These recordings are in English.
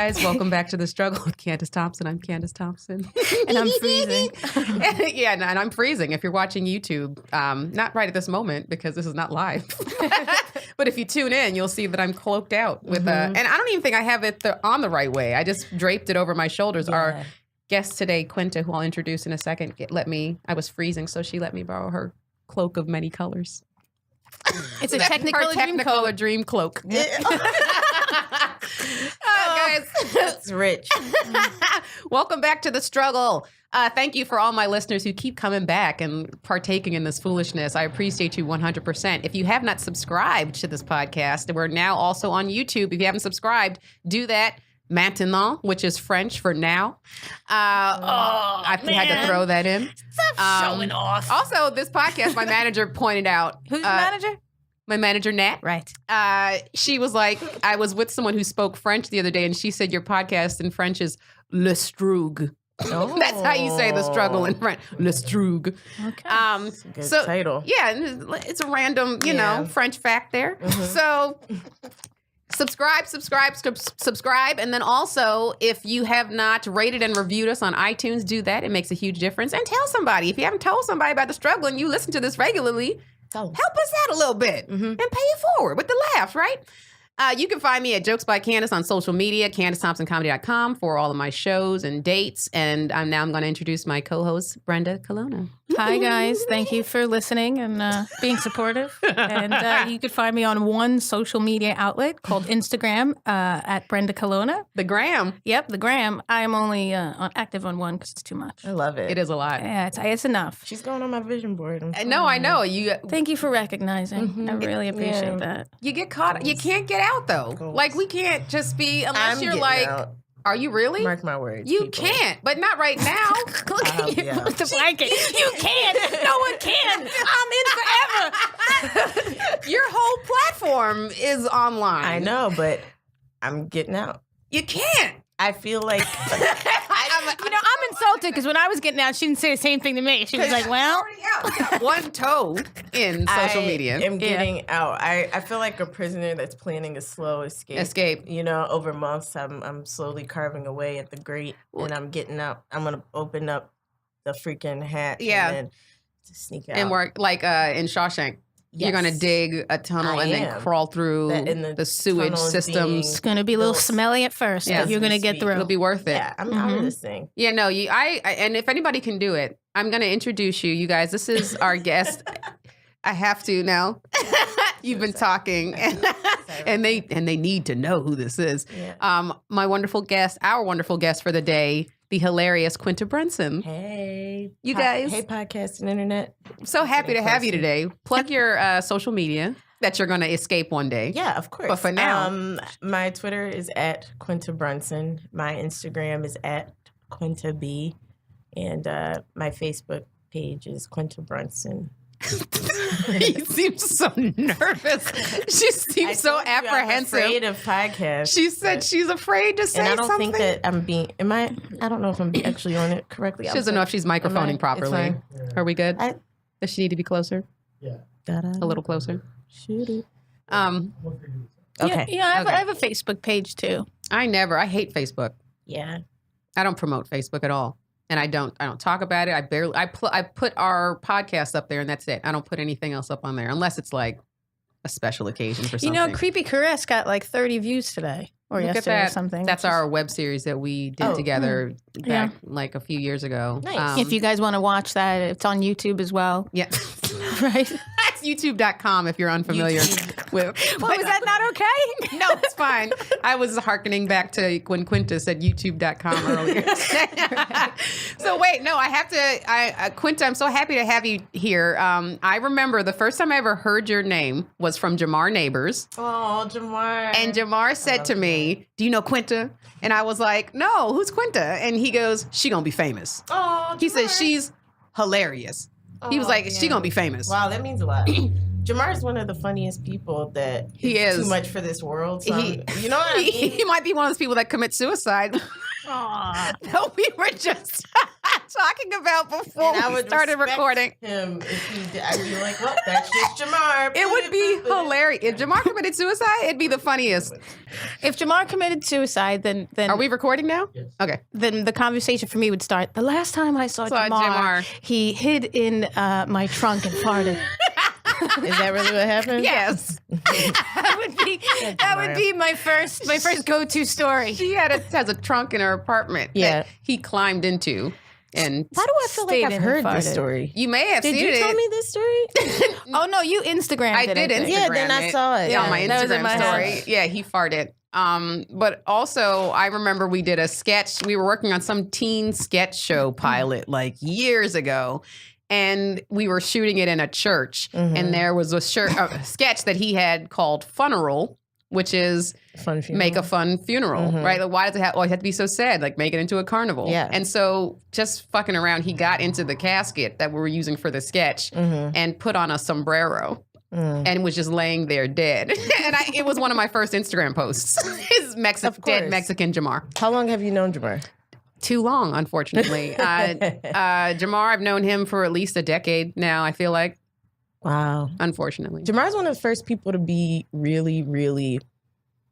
guys. Welcome back to The Struggle with Candice Thompson. I'm Candice Thompson. And I'm freezing. And I'm freezing. If you're watching YouTube, not right at this moment because this is not live. But if you tune in, you'll see that I'm cloaked out with and I don't even think I have it on the right way. I just draped it over my shoulders. Yeah. Our guest today, Quinta, who I'll introduce in a second, I was freezing, so she let me borrow her cloak of many colors. It's a Technicolor dream cloak. Yep. Guys, It's rich. welcome back to The Struggle. Thank you for all my listeners who keep coming back and partaking in this foolishness. I appreciate you 100%. If you have not subscribed to this podcast, we're now also on YouTube. If you haven't subscribed, do that. Maintenant, which is French for now. I had to throw that in. Stop showing off. Also, this podcast, my manager pointed out. Who's your manager? My manager, Nat. Right. She was like, I was with someone who spoke French the other day, and she said your podcast in French is Le Strug. Oh. That's how you say The Struggle in French. Le Strug. Okay. Good title. Yeah, it's a random, French fact there. So subscribe, and then also, if you have not rated and reviewed us on iTunes, do that. It makes a huge difference. And tell somebody. If you haven't told somebody about The Struggle and you listen to this regularly, help us out a little bit and pay it forward with the laughs, right? You can find me at Jokes by Candice on social media, CandiceThompsonComedy.com for all of my shows and dates. And I'm going to introduce my co-host, Brenda Colonna. Hi, guys. Thank you for listening and being supportive. And you can find me on one social media outlet called Instagram at Brenda Colonna. The Gram. Yep, the Gram. I am only active on one because it's too much. I love it. It is a lot. Yeah, it's enough. She's going on my vision board. No, I know. Thank you for recognizing. I really appreciate that. You get caught. You can't get out, though. Like, we can't just be, unless you're like, out. Are you really? Mark my words. You people. can't, but not right now. Look at you yeah. with the blanket. You can't. No one can. I'm in forever. Your whole platform is online. I know, but I'm getting out. You can't. I feel like I'm insulted because when I was getting out, she didn't say the same thing to me. She was like, well. One toe in social media. I am getting out. I feel like a prisoner that's planning a slow escape. Over months, I'm slowly carving away at the grate, and I'm getting out. I'm going to open up the freaking hatch and then sneak out. And work like in Shawshank. Yes. You're going to dig a tunnel and then crawl through the sewage systems. It's going to be a little smelly at first, but you're going to get through. It'll be worth it. Yeah, I'm out of this thing. Yeah, no, and if anybody can do it, I'm going to introduce you. You guys, this is our guest. I have to now. You've been talking, and they need to know who this is. Yeah. Our wonderful guest for the day, the hilarious Quinta Brunson. Hey. You guys. Hey, podcast and internet. So happy to have you today. Plug your social media that you're going to escape one day. Yeah, of course. But for now. My Twitter is at Quinta Brunson. My Instagram is at Quinta B. And my Facebook page is Quinta Brunson. He seems so nervous. She seems so apprehensive. I'm afraid of podcasts. She said she's afraid to say something. And I don't think that I'm being. I don't know if I'm actually on it correctly. She doesn't know if she's microphoning properly. Are we good? Does she need to be closer? Yeah. A little closer. Shoot it. Okay. Yeah, I have a Facebook page too. I hate Facebook. Yeah. I don't promote Facebook at all. And I don't talk about it. I put our podcast up there and that's it. I don't put anything else up on there unless it's like a special occasion for something. Creepy Caress got like 30 views today or yesterday or something. That's our web series that we did together back like a few years ago. Nice. If you guys want to watch that, it's on YouTube as well. Yeah. Right? That's youtube.com if you're unfamiliar with. Was that not okay? No, it's fine. I was hearkening back to when Quinta said youtube.com earlier. So wait, no, I have to, Quinta, I'm so happy to have you here. I remember the first time I ever heard your name was from Jamar Neighbors. Oh, Jamar. And Jamar said to me, do you know Quinta? And I was like, no, who's Quinta? And he goes, she gonna be famous. Oh, Jamar. He said, she's hilarious. He was like, she gonna be famous. Wow, that means a lot. Jamar's one of the funniest people that he is too much for this world. So you know what I mean? He might be one of those people that commit suicide. Aww. No, we were just talking about before we started recording. Him, if he did, I'd be like, well, that's just Jamar. It would be hilarious. If Jamar committed suicide, it'd be the funniest. If Jamar committed suicide, then are we recording now? Yes. Okay. Then the conversation for me would start. The last time I saw Jamar, he hid in my trunk and farted. Is that really what happened? Yes. that would be my first go-to story. She has a trunk in her apartment that he climbed into. And why do I feel like I've heard this story? You may have seen it. Did you tell me this story? Oh no, you Instagrammed it. I did Instagram. Yeah, then I saw it. Yeah, on my Instagram story. House. Yeah, he farted. But also, I remember we did a sketch. We were working on some teen sketch show pilot like years ago. And we were shooting it in a church. Mm-hmm. And there was a sketch that he had called Funeral, which is make a fun funeral, right? Like, why does it always have to be so sad? Like, make it into a carnival. Yeah. And so just fucking around, he got into the casket that we were using for the sketch and put on a sombrero. And was just laying there dead. And it was one of my first Instagram posts. His dead Mexican Jamar. How long have you known Jamar? Too long, unfortunately. Jamar, I've known him for at least a decade now, I feel like. Wow. Unfortunately. Jamar's one of the first people to be really, really,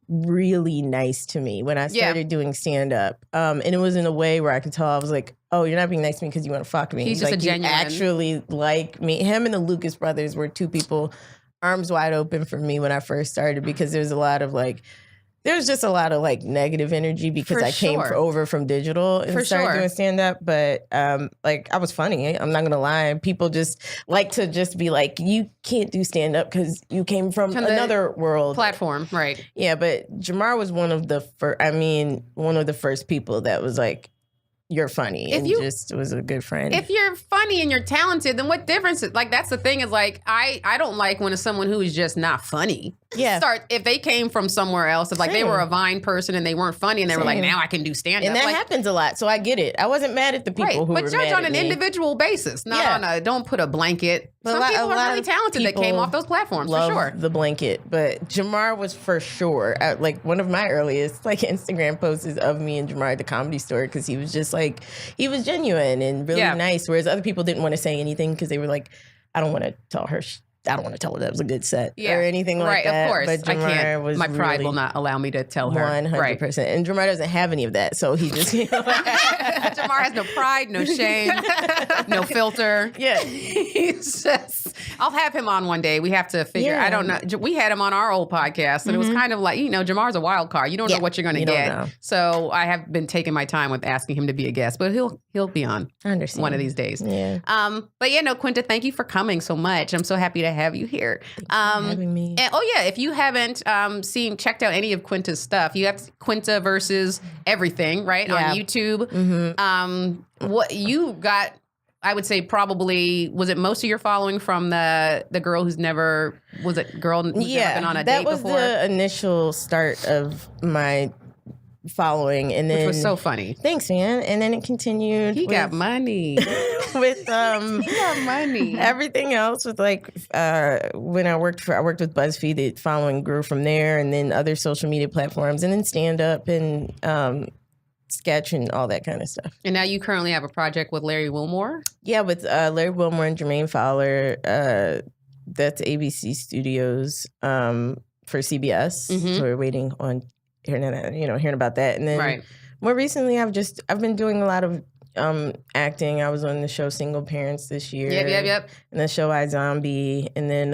really nice to me when I started doing stand-up. And it was in a way where I could tell I was like, oh, you're not being nice to me because you want to fuck me. He's just like, a genuine. You actually like me. Him and the Lucas brothers were two people, arms wide open for me when I first started because there was just a lot of like negative energy because I came over from digital and started doing stand up. But like I was funny. I'm not going to lie. People just like to just be like, you can't do stand up because you came from another world. Platform, right. Yeah. But Jamar was one of the first people that was like, you're funny and just was a good friend. If you're funny and you're talented, then what difference? Like, that's the thing is like, I don't like when it's someone who is just not funny. Yeah. If they came from somewhere else, if like they were a Vine person and they weren't funny and they were like, now I can do stand-up. And that happens a lot, so I get it. I wasn't mad at the people who were mad at me. But judge on an individual basis, not on don't put a blanket. Some people are really talented that came off those platforms, for sure. The blanket. But Jamar was for sure, like one of my earliest like Instagram posts is of me and Jamar at the Comedy Store because he was just like, he was genuine and really nice, whereas other people didn't want to say anything because they were like, I don't want to tell her that was a good set or anything like that. Right, of course. But Jamar I can't. My pride will not allow me to tell her. 100%. And Jamar doesn't have any of that, so he just... Jamar has no pride, no shame, no filter. Yeah. He's just... I'll have him on one day. We have to figure... I don't know. We had him on our old podcast, and it was kind of like, Jamar's a wild card. You don't know what you're going to get. So I have been taking my time with asking him to be a guest, but he'll be on one of these days. Yeah. But Quinta, thank you for coming so much. I'm so happy to have you here. Thank you for having me. And if you haven't checked out any of Quinta's stuff, you have Quinta versus everything, right? On YouTube. What you got, I would say probably, was it most of your following from the girl who's never, never been on a date before? That was the initial start of my following, and then which was so funny. Thanks, man. And then it continued. He got money with he got money. Everything else with like when I worked with BuzzFeed, the following grew from there, and then other social media platforms, and then stand up and sketch and all that kind of stuff. And now you currently have a project with Larry Wilmore. Yeah, with Larry Wilmore and Jermaine Fowler. That's ABC Studios for CBS. So we're waiting on hearing about that. And then more recently, I've been doing a lot of acting. I was on the show Single Parents this year. Yep. And the show iZombie. And then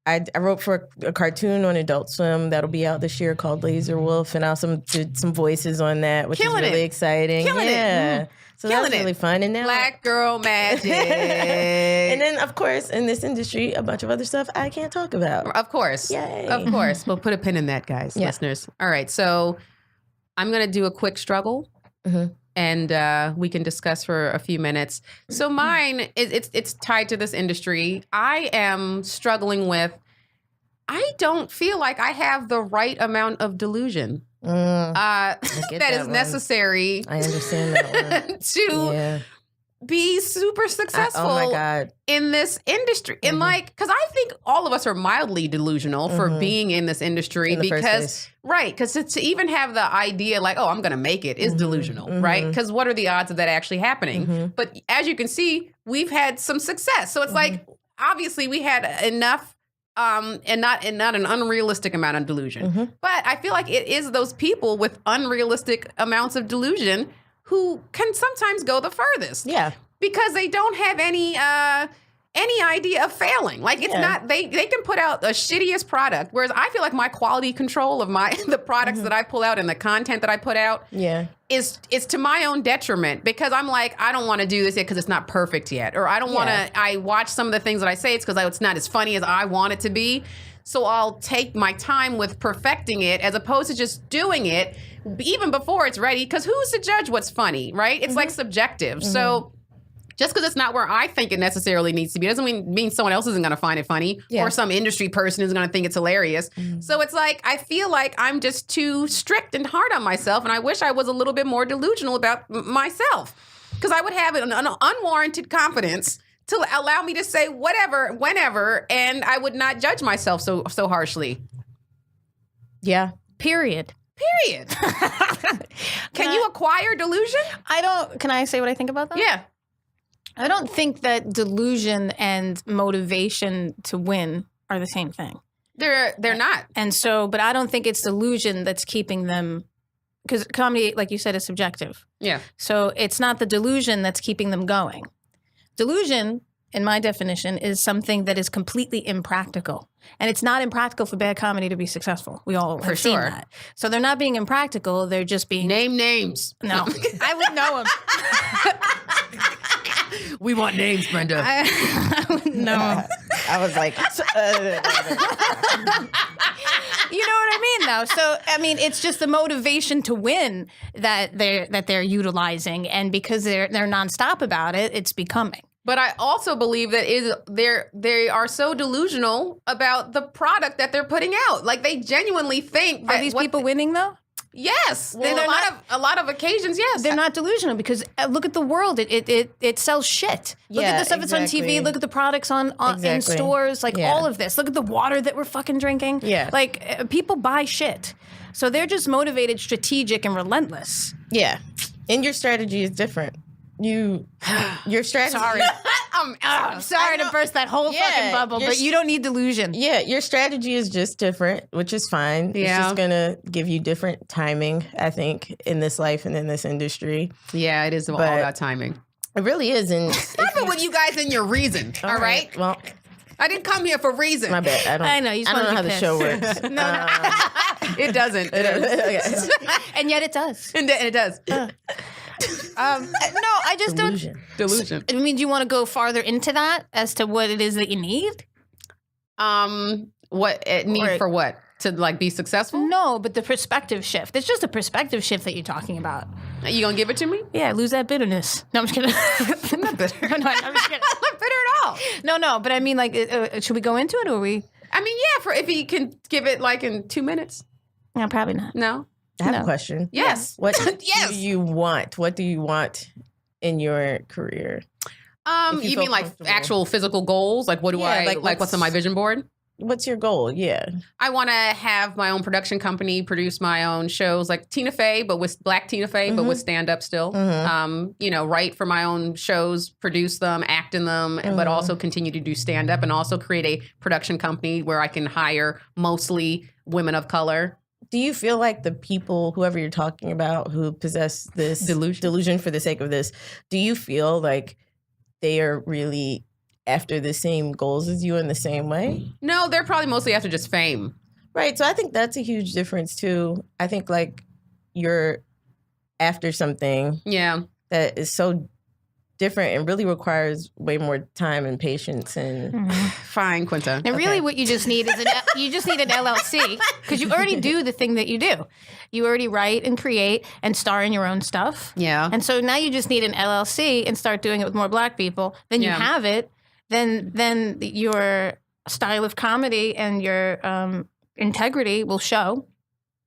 I wrote for a cartoon on Adult Swim that'll be out this year called Laser Wolf. And I also did some voices on that, which is really exciting. Killing it. So that was really fun. And now Black Girl Magic. And then, of course, in this industry, a bunch of other stuff I can't talk about. Of course. Yay. Of course. We'll put a pin in that, guys, listeners. All right. So I'm going to do a quick struggle. And we can discuss for a few minutes. So mine, it's tied to this industry. I am struggling with, I don't feel like I have the right amount of delusion. That is necessary. I understand that one. be super successful oh my God. in this industry. And like, because I think all of us are mildly delusional for being in this industry because to even have the idea like, oh, I'm going to make it is delusional, right? Because what are the odds of that actually happening? But as you can see, we've had some success. So it's like, obviously we had enough and not an unrealistic amount of delusion. But I feel like it is those people with unrealistic amounts of delusion who can sometimes go the furthest. Yeah. Because they don't have any idea of failing. Like it's not they can put out the shittiest product. Whereas I feel like my quality control of the products that I pull out and the content that I put out is to my own detriment because I'm like, I don't want to do this yet because it's not perfect yet. Or I don't want to, I watch some of the things that I say, it's because it's not as funny as I want it to be. So I'll take my time with perfecting it as opposed to just doing it even before it's ready. Because who's to judge what's funny, right? It's like subjective. So just because it's not where I think it necessarily needs to be doesn't mean someone else isn't going to find it funny or some industry person is going to think it's hilarious. So it's like, I feel like I'm just too strict and hard on myself. And I wish I was a little bit more delusional about myself because I would have an unwarranted confidence to allow me to say whatever, whenever, and I would not judge myself so harshly. Yeah. Period. Can you acquire delusion? Can I say what I think about that? Yeah. I don't think that delusion and motivation to win are the same thing. They're not. And so, but I don't think it's delusion that's keeping them, because comedy, like you said, is subjective. Yeah. So it's not the delusion that's keeping them going. Delusion, in my definition, is something that is completely impractical. And it's not impractical for bad comedy to be successful. We all have seen that. So they're not being impractical. They're just being... Name names. No. I would know them. We want names, Brenda. I would know them. I was like... You know what I mean, though? So, I mean, it's just the motivation to win that they're utilizing. And because they're nonstop about it, it's becoming. But I also believe that they are so delusional about the product that they're putting out. Like they genuinely think that are these people winning though? Yes, well, a lot of occasions. Yes, they're not delusional because look at the world. It sells shit. Look at the stuff that's on TV. Look at the products on in stores. Like all of this. Look at the water that we're fucking drinking. Yeah, like people buy shit, so they're just motivated, strategic, and relentless. And your strategy is different. Your strategy. Sorry. I'm sorry to burst that whole fucking bubble, but you don't need delusion. Yeah, your strategy is just different, which is fine. Yeah. It's just going to give you different timing, I think, in this life and in this industry. Yeah, it is all about timing. It really is. And stop it with you guys and your reason, all right? Well, I didn't come here for reason. My bad. I know. I don't know how the show works. No. It doesn't. And yet it does. And it does. No, I just Delusion. I mean, do you want to go farther into that as to what it is that you need? What it need for what? To like be successful? No, but the perspective shift. It's just a perspective shift that you're talking about. Are you gonna give it to me? Yeah, lose that bitterness. No, I'm just kidding. I'm not bitter. No, I'm just kidding. I'm not bitter at all. No, but I mean, like, should we go into it or we? I mean, yeah, if you can give it like in 2 minutes. No, probably not. No. I have a question. Yes. What do you want? What do you want in your career? You mean like actual physical goals? Like what do I like what's on my vision board? What's your goal? Yeah. I want to have my own production company, produce my own shows like Tina Fey, but with Black Tina Fey, but with stand up still. Write for my own shows, produce them, act in them, but also continue to do stand up and also create a production company where I can hire mostly women of color. Do you feel like the people, whoever you're talking about, who possess this delusion for the sake of this, do you feel like they are really after the same goals as you in the same way? No, they're probably mostly after just fame. Right. So I think that's a huge difference too. I think like you're after something that is so different and really requires way more time and patience and fine, Quinta. And really what you just need is an LLC because you already do the thing that you do. You already write and create and star in your own stuff. Yeah. And so now you just need an LLC and start doing it with more Black people. Then you have it. Then your style of comedy and your integrity will show.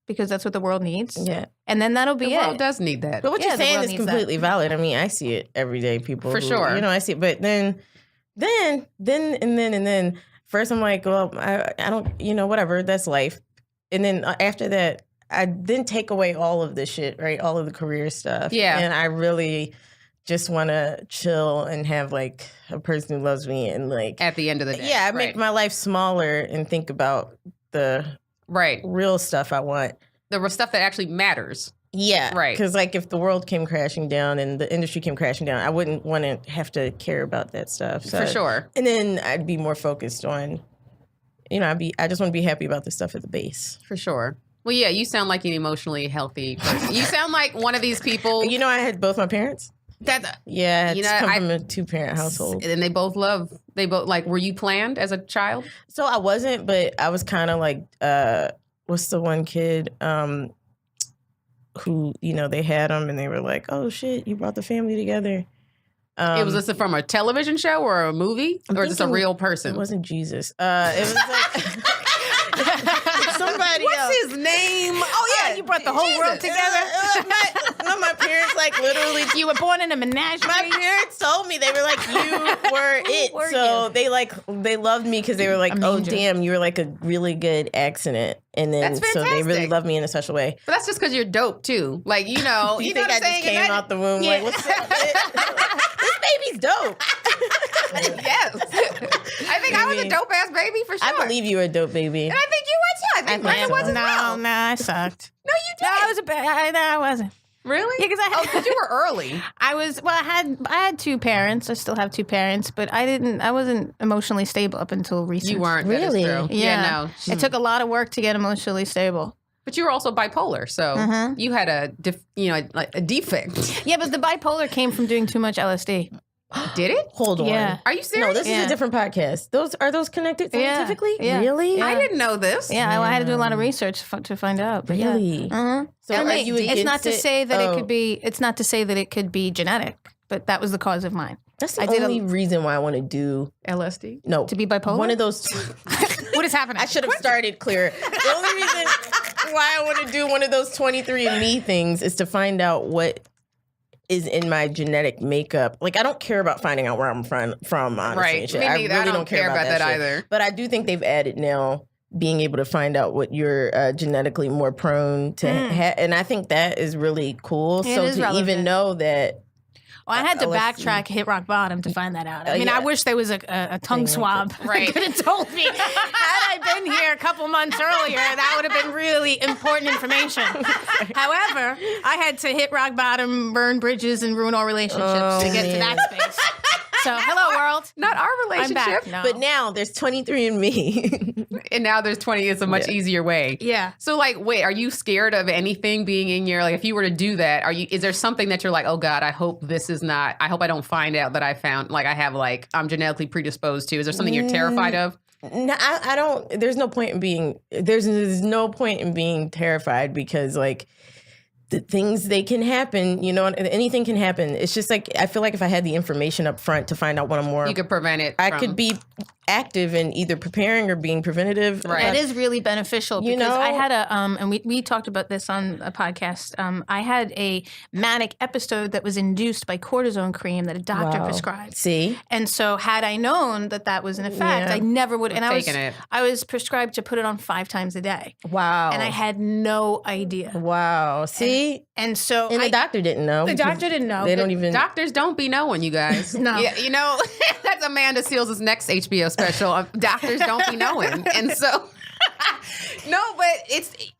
because that's what the world needs. Yeah. And then that'll be it. The world does need that. But what you're saying is completely valid. I mean, I see it every day, people. For sure. You know, I see it. But then, first I'm like, well, I don't, you know, whatever, that's life. And then after that, I then take away all of this shit, right? All of the career stuff. Yeah. And I really just want to chill and have like a person who loves me and like. At the end of the day. Yeah, I make my life smaller and think about the real stuff I want. The stuff that actually matters. Yeah. Right. Because like if the world came crashing down and the industry came crashing down, I wouldn't want to have to care about that stuff. So for sure. And then I'd be more focused on, you know, I just want to be happy about the stuff at the base. For sure. Well, yeah, you sound like an emotionally healthy person. You sound like one of these people. You know, I had both my parents. Yeah, I come from a 2-parent household. And they both like, were you planned as a child? So I wasn't, but I was kind of like, what's the one kid who, you know, they had them and they were like, oh shit, you brought the family together. It was this from a television show or a movie? Or just a real person? It wasn't Jesus. It was like... somebody What's else. his name? Oh yeah, you brought the whole world together. My parents like literally. You were born in a menagerie. My parents told me, they were like, you were it. So they loved me because they were like, oh damn, you were like a really good accident. And then so they really loved me in a special way. But that's just because you're dope too. Like, you know, you think I just came out the womb like, what's up? This baby's dope. Yes. I think I was a dope ass baby for sure. I believe you were a dope baby. And I think you were too. I think Brenda was as well. No, I sucked. No, you did. No, I was a bad. No, I wasn't. Really? Yeah, because you were early. I had 2 parents. I still have 2 parents, but I wasn't emotionally stable up until recently. You weren't. Really? That is true. Yeah, no. It took a lot of work to get emotionally stable. But you were also bipolar, so you had a defect. Yeah, but the bipolar came from doing too much LSD. Did it? Hold on. Yeah. Are you serious? No, this is a different podcast. Are those connected scientifically? Yeah. Really? I didn't know this. Yeah, I had to do a lot of research to find out. But really? Yeah. So it's not to say that it could be. It's not to say that it could be genetic, but that was the cause of mine. That's the only reason why I want to do LSD. No, to be bipolar. One of those. What is happening? I should have started clear. The only reason why I want to do one of those 23andMe things is to find out what is in my genetic makeup. Like, I don't care about finding out where I'm from honestly. Right. And shit. Me neither. I really don't care about that either. But I do think they've added now being able to find out what you're genetically more prone to have. And I think that is really cool. It so is to relevant. even know that. Well, I had to backtrack, hit rock bottom to find that out. I mean, I wish there was a tongue swab. Right. Could have told me. Had I been here a couple months earlier, that would have been really important information. However, I had to hit rock bottom, burn bridges, and ruin all relationships to get to that space. So, hello, world. Not our relationship. I'm back. No. But now there's 23andMe. And now there's 20. It's a much easier way. Yeah. So, like, wait, are you scared of anything being in your, like, if you were to do that, is there something that you're like, oh God, I hope this is not, I hope I don't find out that I found, like, I have, like, I'm genetically predisposed to. Is there something you're terrified of? No, I don't, there's no point in being terrified because, like, the things, they can happen, you know, anything can happen. It's just like, I feel like if I had the information up front to find out what I'm more... You could prevent it. I could be active in either preparing or being preventative. Right. It is really beneficial because I had and we talked about this on a podcast. I had a manic episode that was induced by cortisone cream that a doctor prescribed. See? And so had I known that was an effect, I never would. And I was prescribed to put it on 5 times a day. Wow. And I had no idea. Wow. See? And so the doctor didn't know. The doctor didn't know. They don't even... Doctors don't be knowing, you guys. No. Yeah, you know, that's Amanda Seals' next HBO special. Doctors don't be knowing. And so... No, but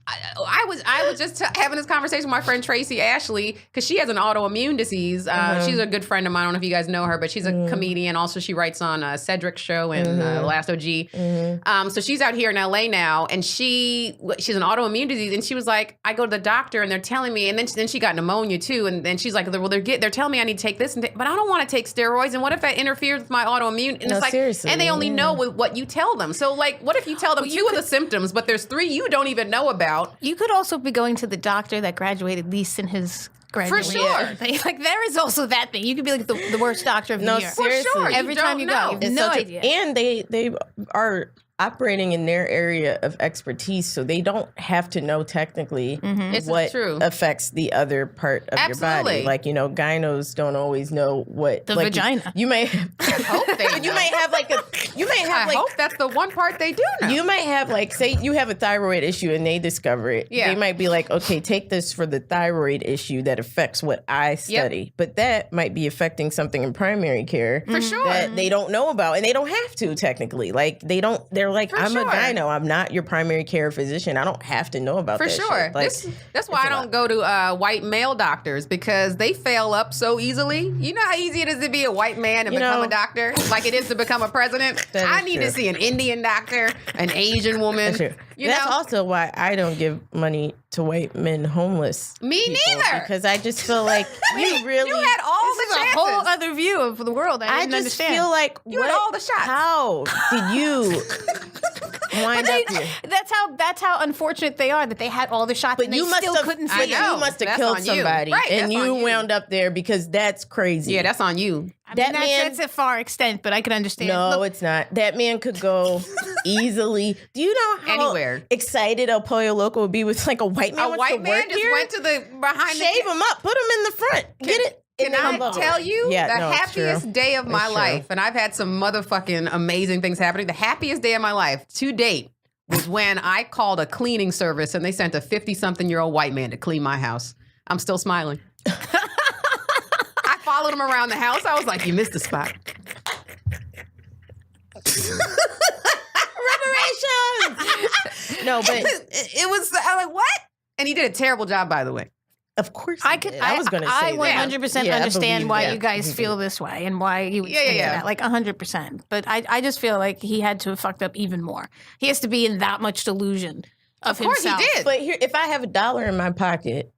I was just having this conversation with my friend Tracy Ashley because she has an autoimmune disease. She's a good friend of mine. I don't know if you guys know her, but she's a comedian. Also, she writes on Cedric's show and Last OG. So she's out here in LA now, and she's an autoimmune disease. And she was like, I go to the doctor, and they're telling me, and then she got pneumonia too. And then she's like, well, they're telling me I need to take this, but I don't want to take steroids. And what if that interferes with my autoimmune? And it's like, seriously, and they only know with what you tell them. So like, what if you tell them 2 of the symptoms, but there's 3 you don't even know about? You could also be going to the doctor that graduated least in his graduate. For sure. Like there is also that thing. You could be like the worst doctor of the year. Seriously. For sure. Every time you go, you have no idea. And they are operating in their area of expertise, so they don't have to know technically what affects the other part of your body. Like, gynos don't always know what the vagina. You may hope they know. I hope that's the one part they do know. You might have say you have a thyroid issue and they discover it. Yeah. They might be like, okay, take this for the thyroid issue that affects what I study. But that might be affecting something in primary care for sure that they don't know about, and they don't have to technically. Like they're like, for I'm a gyno. I'm not your primary care physician. I don't have to know about that shit. Like, that's why I don't go to white male doctors, because they fail up so easily. You know how easy it is to be a white man and become a doctor? Like it is to become a president? I need to see an Indian doctor, an Asian woman. That's also why I don't give money to white men homeless. Me neither. Because I just feel like you had all the chances. A whole other view of the world. I didn't understand. Feel like you had all the shots. How did you wind up here? That's how unfortunate they are that they had all the shots, but you still couldn't see it. You must have killed somebody, and you wound up there because that's crazy. Yeah, that's on you. That's a far extent, but I can understand. No, it's not. That man could go easily. Do you know how excited El Pollo Loco would be with like a white man? A white man just went to the behind. Shave him up, put him in the front. Get it. Can I tell you the happiest day of my life, and I've had some motherfucking amazing things happening, the happiest day of my life to date was when I called a cleaning service and they sent a 50-something-year-old white man to clean my house. I'm still smiling. I followed him around the house. I was like, you missed the spot. Reparations! No, but it was, I was like, what? And he did a terrible job, by the way. Of course, I was going to say that. 100% understand why you guys feel this way and why you would say that, like 100%. But I just feel like he had to have fucked up even more. He has to be in that much delusion of himself. Of course he did. But here, if I have $1 in my pocket.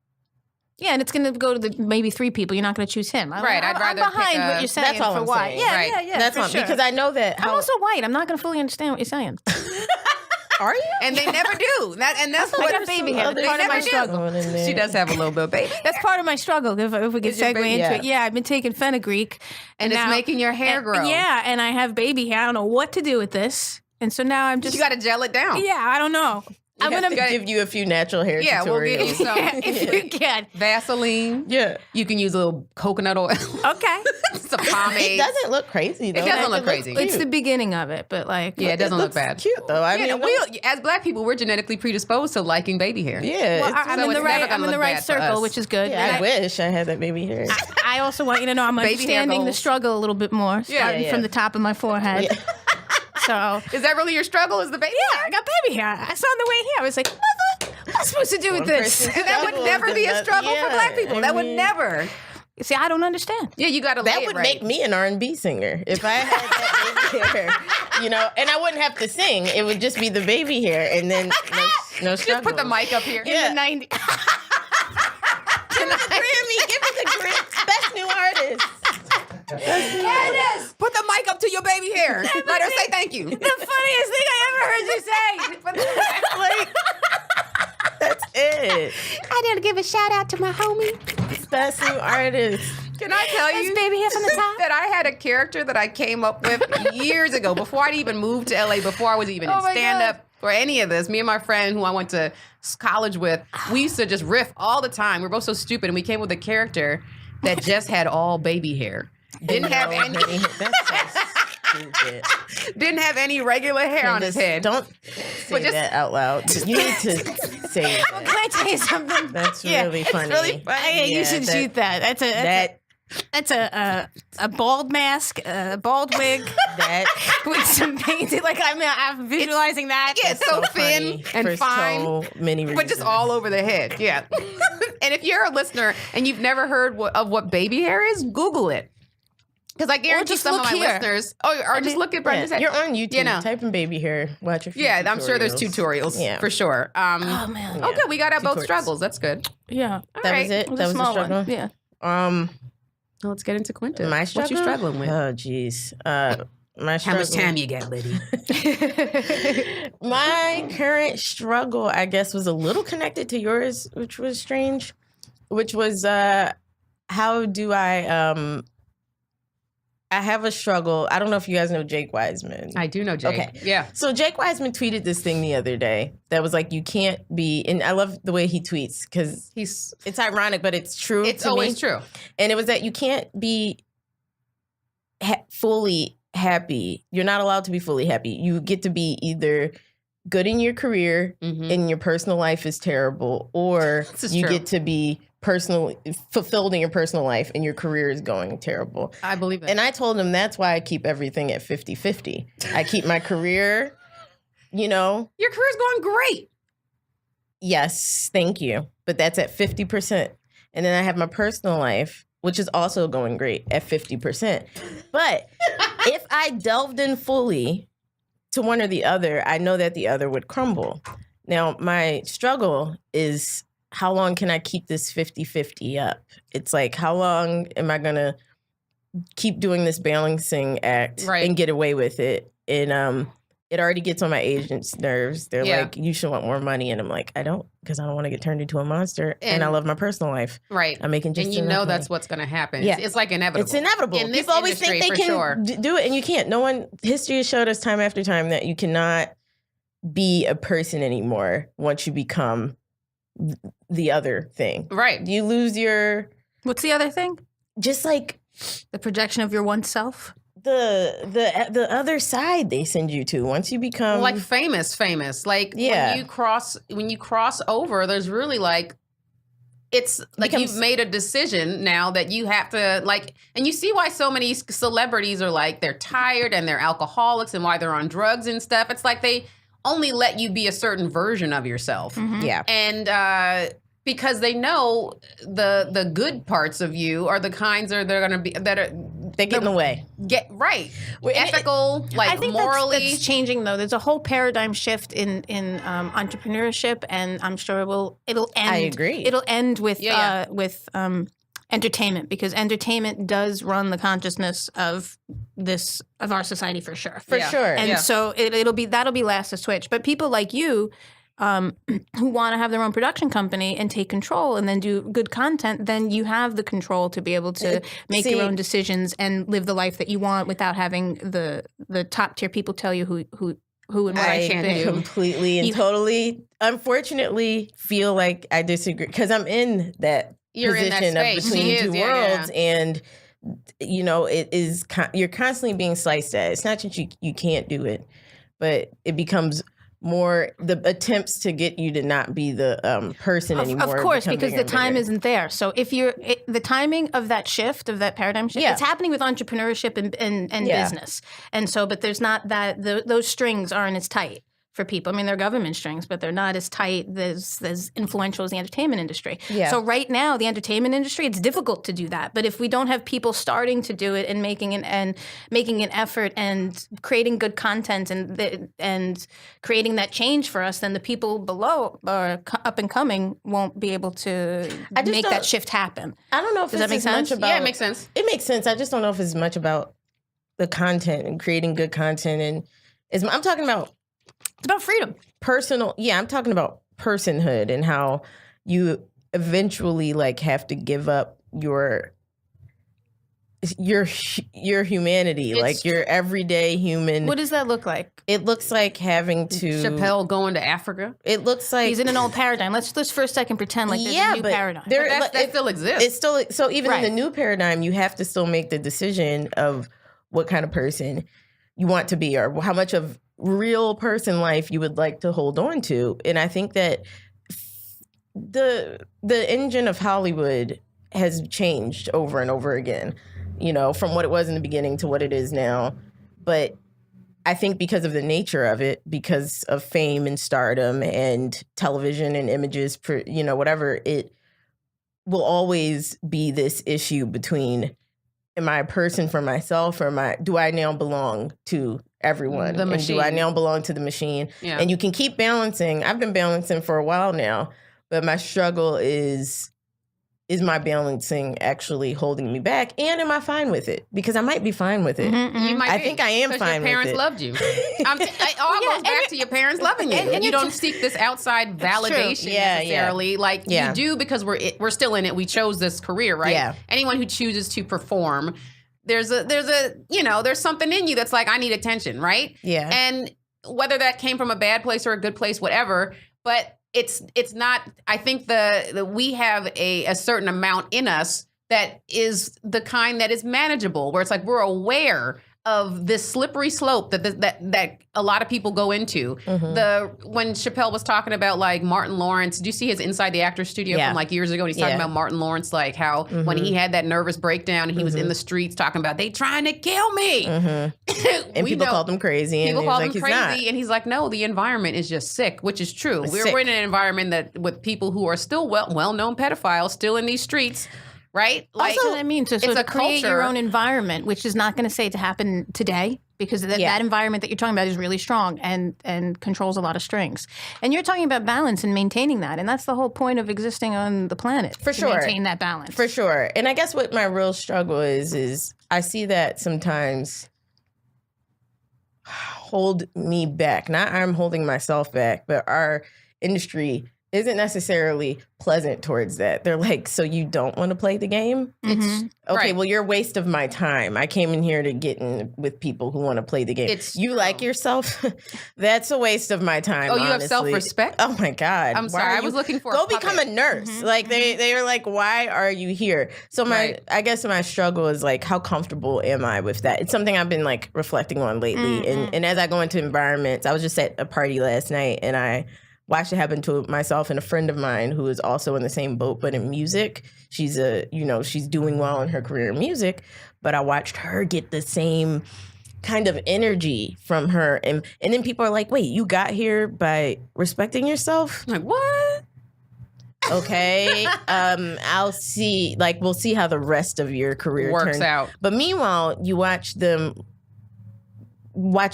Yeah, and it's going to go to maybe 3 people. You're not going to choose him. Right, I'd rather I'm behind what you're saying. That's all I'm saying. Yeah, that's all. Sure. Because I know that. I'm also white. I'm not going to fully understand what you're saying. Are you? And they never do. And that's what I got baby hair. That's part of my struggle. She does have a little bit of baby. That's part of my struggle. If we could segue into it, I've been taking fenugreek, and it's making your hair grow. Yeah, and I have baby hair. I don't know what to do with this, and so now I'm just. You got to gel it down. Yeah, I don't know. I'm going to give you a few natural hair tutorials. Yeah, we'll give you some. If you can. Vaseline. Yeah. You can use a little coconut oil. Okay. Some pomade. It doesn't look crazy, though. It doesn't look crazy. It's the beginning of it, but like. Yeah, it doesn't look bad. Cute, though. I mean, as Black people, we're genetically predisposed to liking baby hair. Yeah. Well, I'm in the right circle, which is good. Yeah, I wish I had that baby hair. I also want you to know I'm understanding the struggle a little bit more, starting from the top of my forehead. Yeah. So is that really your struggle? Is the baby hair? I got baby hair. I saw on the way here. I was like, what am I supposed to do with this? And that would never be a struggle for Black people. That would never. See, I don't understand. Yeah, you got to. That would make me an R&B singer if I had that baby hair, and I wouldn't have to sing. It would just be the baby hair, and then no struggle. Just put the mic up here. Yeah. In the 90s. Grammy, give me the Grammy. Best New Artist. Candice, put the mic up to your baby hair. Let her say thank you. The funniest thing I ever heard you say. That's it. I didn't give a shout out to my homie. Best New Artist. Can I tell you baby hair from the top? that I had a character that I came up with years ago, before I'd even moved to LA, before I was even in stand-up or any of this. Me and my friend who I went to college with, we used to just riff all the time. We were both so stupid, and we came with a character that just had all baby hair. Didn't have any. That's so stupid. Didn't have any regular hair on his head. Don't say that out loud. You need to say it. Well, can I tell you something? That's really funny. It's really funny. You should shoot that. That's a bald mask, a bald wig, with some painted. Like I'm visualizing that. Yeah, it's so thin and fine, so many reasons. but just all over the head. Yeah. And if you're a listener and you've never heard of what baby hair is, Google it. Because I guarantee some of my listeners, or just look at Brenda's head. You're on YouTube. Type in baby hair. Watch a few tutorials. I'm sure there's tutorials for sure. Oh man. Okay, we got out both struggles. That's good. Yeah. That was it. That was the struggle. One. Yeah. Well, let's get into Quinta. My struggle? What you struggling with? Oh, geez. My struggle. How much time you got, Liddy? My current struggle, I guess, was a little connected to yours, which was strange. which was how do I have a struggle. I don't know if you guys know Jake Wiseman. I do know Jake. Okay. Yeah. So Jake Wiseman tweeted this thing the other day that was like, you can't be, and I love the way he tweets because it's ironic, but it's true. It's always true. And it was that you can't be fully happy. You're not allowed to be fully happy. You get to be either good in your career and your personal life is terrible, or you get to be fulfilled in your personal life and your career is going terrible. I believe that. And I told him that's why I keep everything at 50-50. I keep my career, Your career's going great. Yes, thank you. But that's at 50%. And then I have my personal life, which is also going great at 50%. But if I delved in fully to one or the other, I know that the other would crumble. Now, my struggle is, how long can I keep this 50-50 up? It's like, how long am I going to keep doing this balancing act and get away with it? And it already gets on my agent's nerves. They're like, you should want more money. And I'm like, I don't, because I don't want to get turned into a monster. And I love my personal life. Right. I'm making just and enough that's what's going to happen. Yeah. It's like inevitable. It's inevitable. People always think they can do it, and you can't. History has showed us time after time that you cannot be a person anymore once you become the other thing. Right. You lose your... What's the other thing? Just like... the projection of your one self? The other side they send you to once you become... like famous. Like when you cross over, there's really like... It's like you've made a decision now that you have to like... And you see why so many celebrities are like, they're tired and they're alcoholics and why they're on drugs and stuff. It's like they only let you be a certain version of yourself. Yeah. And because they know the good parts of you are the kinds they're going to be they get in the way. Get right. Ethical, I think morally. That's changing though. There's a whole paradigm shift in entrepreneurship, and I'm sure it'll end. I agree. It'll end with entertainment, because entertainment does run the consciousness of our society for sure. For sure. And so that'll be last to switch. But people like you, who want to have their own production company and take control and then do good content, then you have the control to be able to make your own decisions and live the life that you want without having the top tier people tell you who and what I can't do. Completely and totally, unfortunately, feel like I disagree because I'm in that position of between two worlds, and it is you're constantly being sliced at. It's not that you can't do it, but it becomes more the attempts to get you to not be the person anymore. Of course, because the time isn't there. So if the timing of that shift, of that paradigm shift, it's happening with entrepreneurship and business. And so, but there's not those strings aren't as tight for people. I mean, they're government strings, but they're not as tight, as influential as the entertainment industry. Yeah. So right now, the entertainment industry, it's difficult to do that. But if we don't have people starting to do it and making an effort and creating good content and creating that change for us, then the people below or up and coming won't be able to make that shift happen. I don't know if that makes sense. Yeah, it makes sense. It makes sense. I just don't know if it's much about the content and creating good content. And I'm talking about it's about freedom. I'm talking about personhood and how you eventually have to give up your humanity, like your everyday human. What does that look like? It looks like having to... Chappelle going to Africa? It looks like... He's in an old paradigm. Let's for a second pretend like there's a new paradigm. That still exists. It's still... So even in the new paradigm, you have to still make the decision of what kind of person you want to be or how much of real person life you would like to hold on to. And I think that the engine of Hollywood has changed over and over again, from what it was in the beginning to what it is now. But I think because of the nature of it, because of fame and stardom and television and images, whatever, it will always be this issue between, am I a person for myself, or do I now belong to everyone? The machine. And do I now belong to the machine? Yeah. And you can keep balancing. I've been balancing for a while now, but my struggle is is my balancing actually holding me back? And am I fine with it? Because I might be fine with it. I think I am fine with it. Your parents loved you. It all goes back to your parents loving you. And you don't seek this outside validation necessarily. Like you do because we're still in it. We chose this career, right? Yeah. Anyone who chooses to perform, there's something in you that's like, I need attention, right? Yeah. And whether that came from a bad place or a good place, whatever, but it's not, I think we have a certain amount in us that is the kind that is manageable, where it's like we're aware of this slippery slope that a lot of people go into. When Chappelle was talking about like Martin Lawrence, did you see his Inside the Actors Studio from like years ago? And he's talking about Martin Lawrence, like how when he had that nervous breakdown and he was in the streets talking about they trying to kill me. And people called him crazy. People called him crazy, and he's like, no, the environment is just sick, which is true. We're in an environment that with people who are still well-known pedophiles still in these streets. Right? Like, also, I mean, to sort of create your own environment, which is not going to say to happen today, because that environment that you're talking about is really strong and controls a lot of strings. And you're talking about balance and maintaining that. And that's the whole point of existing on the planet. For sure. Maintain that balance. For sure. And I guess what my real struggle is I see that sometimes hold me back. Not I'm holding myself back, but our industry isn't necessarily pleasant towards that. They're like, so you don't want to play the game? Okay, well, you're a waste of my time. I came in here to get in with people who want to play the game. You like yourself? That's a waste of my time, you have self-respect? Oh, my God. I'm sorry. I was looking for Go become a nurse. Like, they are like, why are you here? So I guess my struggle is like, how comfortable am I with that? It's something I've been like reflecting on lately. And as I go into environments, I was just at a party last night and I watched it happen to myself and a friend of mine who is also in the same boat, but in music. She's she's doing well in her career in music, but I watched her get the same kind of energy from her. And then people are like, wait, you got here by respecting yourself? I'm like, what? Okay. I'll see, like, we'll see how the rest of your career works out. But meanwhile, you watch the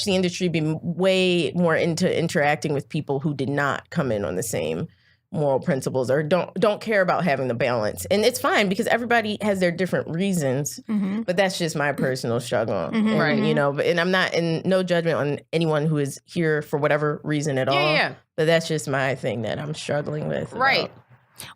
industry be way more into interacting with people who did not come in on the same moral principles or don't care about having the balance. And it's fine because everybody has their different reasons, but that's just my personal struggle. And, right. And I'm not in no judgment on anyone who is here for whatever reason at all. Yeah. But that's just my thing that I'm struggling with. Right.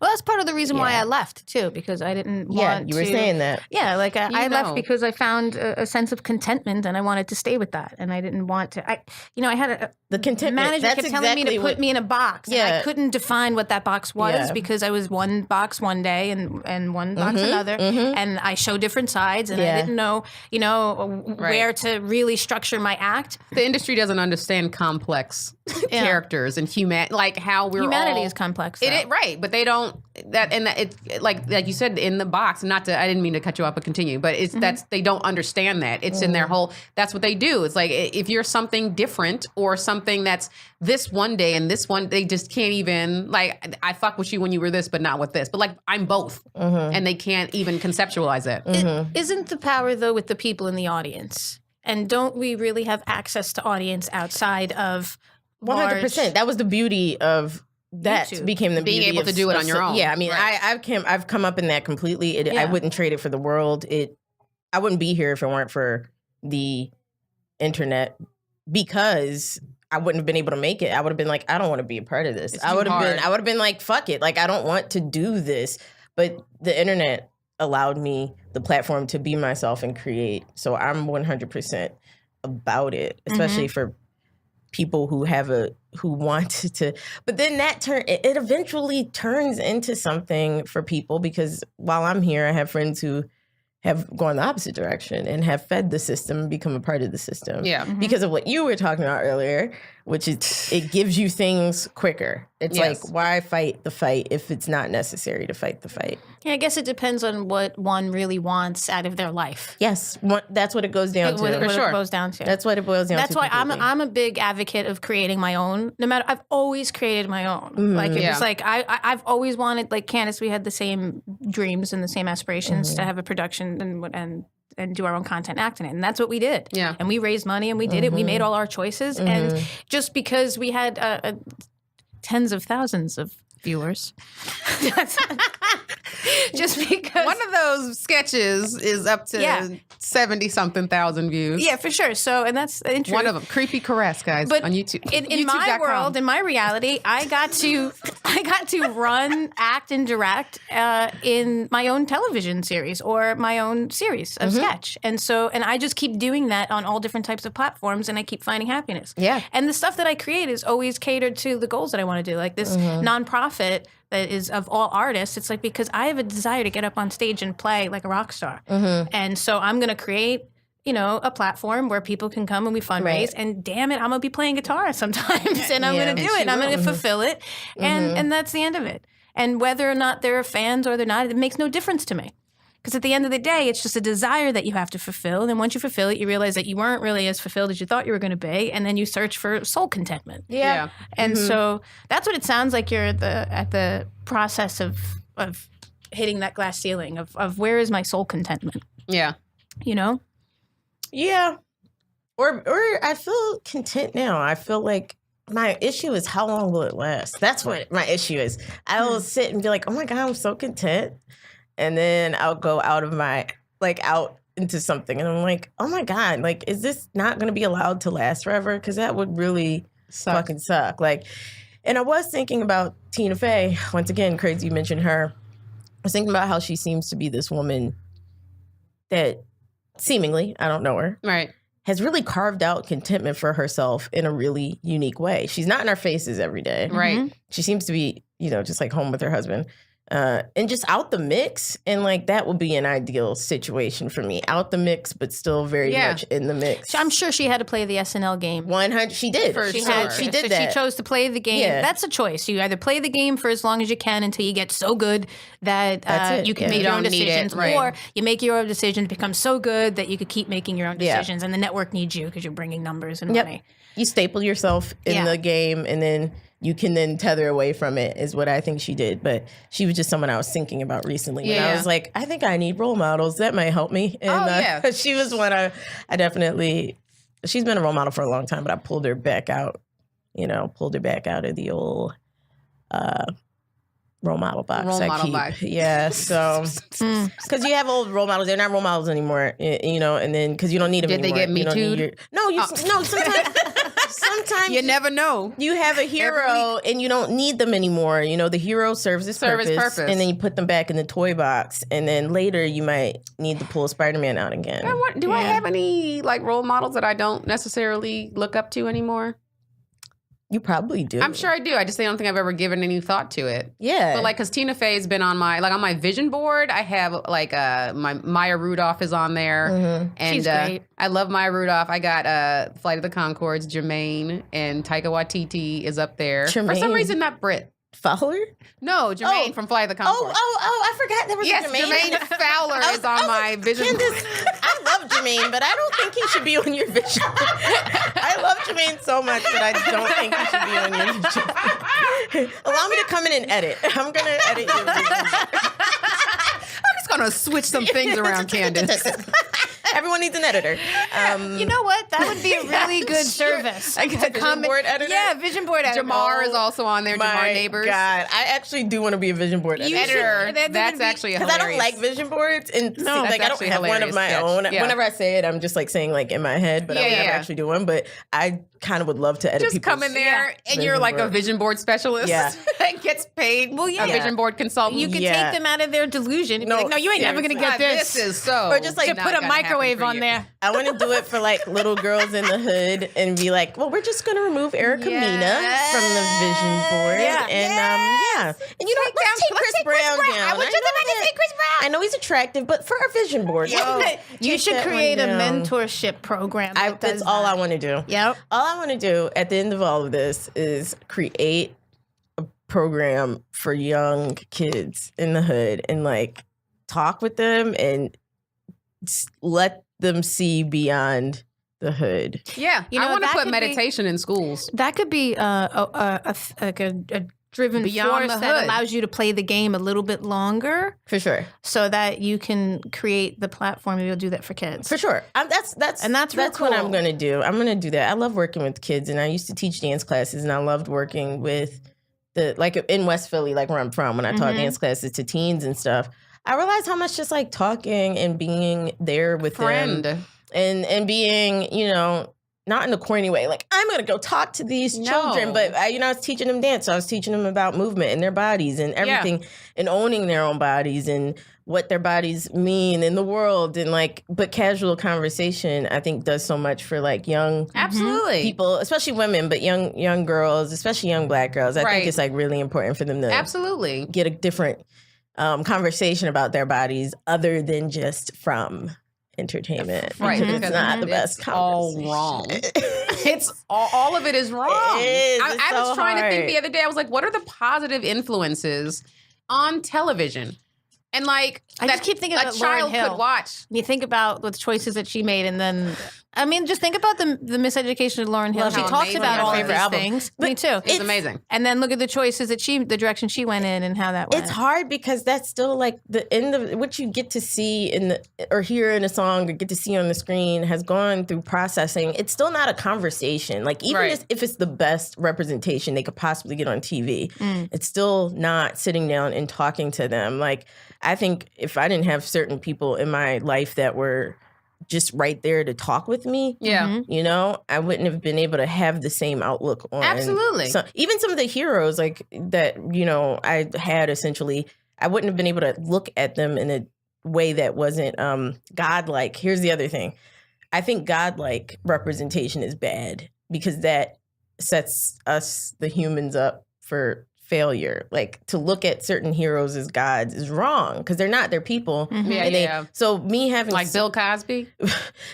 Well, that's part of the reason why I left, too, because I didn't want to... Yeah, you were saying that. Yeah, like I left because I found a sense of contentment and I wanted to stay with that. And I didn't want to... I had the contentment. Manager kept telling me to put me in a box. Yeah. And I couldn't define what that box was because I was one box one day and one box another. And I showed different sides and I didn't know, where to really structure my act. The industry doesn't understand complex characters and humanity is complex. Right, but they don't. Like you said in the box. I didn't mean to cut you off, but continue. But they don't understand that. It's in their whole. That's what they do. It's like if you're something different or something that's this one day and this one, they just can't even like. I fuck with you when you were this, but not with this. But like I'm both, and they can't even conceptualize that. Isn't the power though with the people in the audience? And don't we really have access to audience outside of 100%? That was the beauty of. That YouTube. Became the being beauty able to do it on your own. Yeah, I mean, right. I've come up in that completely. I wouldn't trade it for the world. I wouldn't be here if it weren't for the internet because I wouldn't have been able to make it. I would have been like, I don't want to be a part of this. I would have been like, fuck it. Like, I don't want to do this. But the internet allowed me the platform to be myself and create. So I'm 100% about it, especially for people who want to, but then it eventually turns into something for people because while I'm here, I have friends who have gone the opposite direction and have fed the system and become a part of the system. Yeah. Because of what you were talking about earlier, which is it gives you things quicker. It's like, why fight the fight if it's not necessary to fight the fight? Yeah, I guess it depends on what one really wants out of their life. Yes, that's what it goes down to. It goes down to. That's what it boils down to. That's why I'm a big advocate of creating my own. No matter, I've always created my own. Like it was like I've always wanted, like Candice, we had the same dreams and the same aspirations to have a production and do our own content, act in it. And that's what we did. Yeah. And we raised money and we did it. We made all our choices. And just because we had tens of thousands of viewers Just because one of those sketches is up to 70-something thousand views. Yeah, for sure. So, and that's interesting. One of them, Creepy Caress, guys, on YouTube. In my world, in my reality, I got to run, act, and direct in my own television series or my own series of sketch. And I just keep doing that on all different types of platforms, and I keep finding happiness. Yeah. And the stuff that I create is always catered to the goals that I want to do. Like this nonprofit that is of all artists, it's like because I have a desire to get up on stage and play like a rock star. And so I'm going to create, a platform where people can come and we fundraise. And damn it, I'm going to be playing guitar sometimes. And I'm going to do it. And I'm going to fulfill it. And that's the end of it. And whether or not there are fans or they're not, it makes no difference to me. Because at the end of the day, it's just a desire that you have to fulfill. And then once you fulfill it, you realize that you weren't really as fulfilled as you thought you were going to be. And then you search for soul contentment. Yeah. And so that's what it sounds like you're at the process of hitting that glass ceiling of where is my soul contentment? Yeah. Yeah. Or I feel content now. I feel like my issue is how long will it last? That's what my issue is. I will sit and be like, oh my God, I'm so content. And then I'll go out into something. And I'm like, oh my God, is this not going to be allowed to last forever? Because that would really fucking suck. And I was thinking about Tina Fey. Once again, crazy you mentioned her. I was thinking about how she seems to be this woman that seemingly, I don't know her, right, has really carved out contentment for herself in a really unique way. She's not in our faces every day. Right. She seems to be, just home with her husband. And just out the mix, and that would be an ideal situation for me. Out the mix, but still very much in the mix. I'm sure she had to play the SNL game. 100, she did. She did that. She chose to play the game. Yeah. That's a choice. You either play the game for as long as you can until you get so good that you can make your own decisions, or you make your own decisions, become so good that you could keep making your own decisions, and the network needs you because you're bringing numbers and money. You staple yourself in the game, and then you can then tether away from it, is what I think she did. But she was just someone I was thinking about recently. And I was like, I think I need role models. That might help me. And she was one I definitely, she's been a role model for a long time, but I pulled her back out, of the old role model box. Yeah, so, because you have old role models. They're not role models anymore, and then, because you don't need them anymore. Did they get Me Too'd? No, sometimes you never know. You have a hero and you don't need them anymore. The hero serves his purpose, and then you put them back in the toy box, and then later you might need to pull Spider-Man out again. Do I have any role models that I don't necessarily look up to anymore? You probably do. I'm sure I do. I just don't think I've ever given any thought to it. Yeah. But because Tina Fey's been on my vision board, I have my Maya Rudolph is on there. And she's great. I love Maya Rudolph. I got Flight of the Conchords, Jermaine, and Taika Waititi is up there. Jermaine. For some reason, not Brit. Fowler? No, Jermaine from Fly the Conchords. I forgot there was Jermaine Fowler is on my vision board. I love Jermaine, but I don't think he should be on your vision board. I love Jermaine so much, but I don't think he should be on your vision board. Allow me to come in and edit. I'm going to edit your vision board. I'm just going to switch some things around, Candice. Everyone needs an editor. You know what? That would be a really good service. I got vision board editor. Yeah, vision board editor. Jamar is also on there. Jamar Neighbors. God, I actually do want to be a vision board editor. That's actually hilarious. Because I don't like vision boards, and I don't have one of my own. Yeah. Whenever I say it, I'm just saying in my head, but I would never actually do one. But I kind of would love to edit. Just come in there and you're a vision board specialist. Yeah, and gets paid. Well, a vision board consultant. You can take them out of their delusion. And be like, no, you ain't never gonna get this. This is so. Or just put a microwave on there. I want to do it for little girls in the hood and be like, well, we're just going to remove Erica Mena from the vision board. Yeah. And, and let's take Chris Brown down. I was just about to say Chris Brown. I know he's attractive, but for our vision board. You should create a mentorship program. That's all I want to do. Yep. All I want to do at the end of all of this is create a program for young kids in the hood and talk with them and let them see beyond the hood. Yeah, I want to put meditation in schools. That could be a driven beyond force that allows you to play the game a little bit longer. For sure. So that you can create the platform and you'll do that for kids. For sure. That's cool. What I'm going to do. I'm going to do that. I love working with kids, and I used to teach dance classes, and I loved working with like in West Philly, like where I'm from, when I taught dance classes to teens and stuff, I realized how much just like talking and being there with them and being, you know, not in a corny way, like I'm gonna go talk to these children, but I was teaching them dance. So I was teaching them about movement and their bodies and everything, and owning their own bodies and what their bodies mean in the world, and like, but casual conversation I think does so much for like young people, especially women, but young girls, especially young Black girls. I think it's like really important for them to get a different conversation about their bodies other than just from entertainment. Right. It's not the best conversation. All wrong. It's all of it is wrong. It is. I was trying to think the other day, I was like, what are the positive influences on television? And like, I just keep thinking about a child could watch. You think about the choices that she made, and then, I mean, just think about the miseducation of Lauryn Hill. She talks about all of these things. Me too. It's amazing. And then look at the choices that the direction she went in, and how that went. It's hard because that's still like the end of what you get to see or hear in a song or get to see on the screen has gone through processing. It's still not a conversation. Like even if it's the best representation they could possibly get on TV, it's still not sitting down and talking to them. Like, I think if I didn't have certain people in my life that were just right there to talk with me, you know, I wouldn't have been able to have the same outlook on. Absolutely. Even some of the heroes like that, you know, I had essentially, I wouldn't have been able to look at them in a way that wasn't godlike. Here's the other thing. I think godlike representation is bad because that sets us, the humans, up for failure. Like, to look at certain heroes as gods is wrong because they're not. They're people. So me having like Bill Cosby,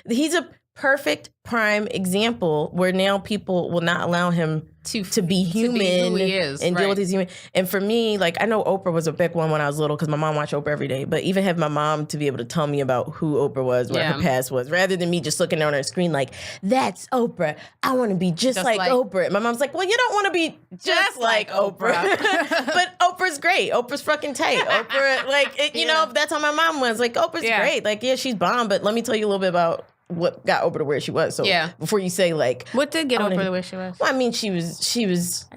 he's a perfect prime example where now people will not allow him to be human, to be who he is, and deal with his human. And for me, like, I know Oprah was a big one when I was little because my mom watched Oprah every day. But even have my mom to be able to tell me about who Oprah was, what her past was, rather than me just looking down on her screen like, that's Oprah. I want to be just like Oprah. My mom's like, well, you don't want to be just like Oprah. But Oprah's great. Oprah's fucking tight. Oprah, like, you know, that's how my mom was. Like, Oprah's great. Like, yeah, she's bomb. But let me tell you a little bit about what got Oprah to where she was. So before you say like, what did get Oprah to where she was? Well, I mean, she was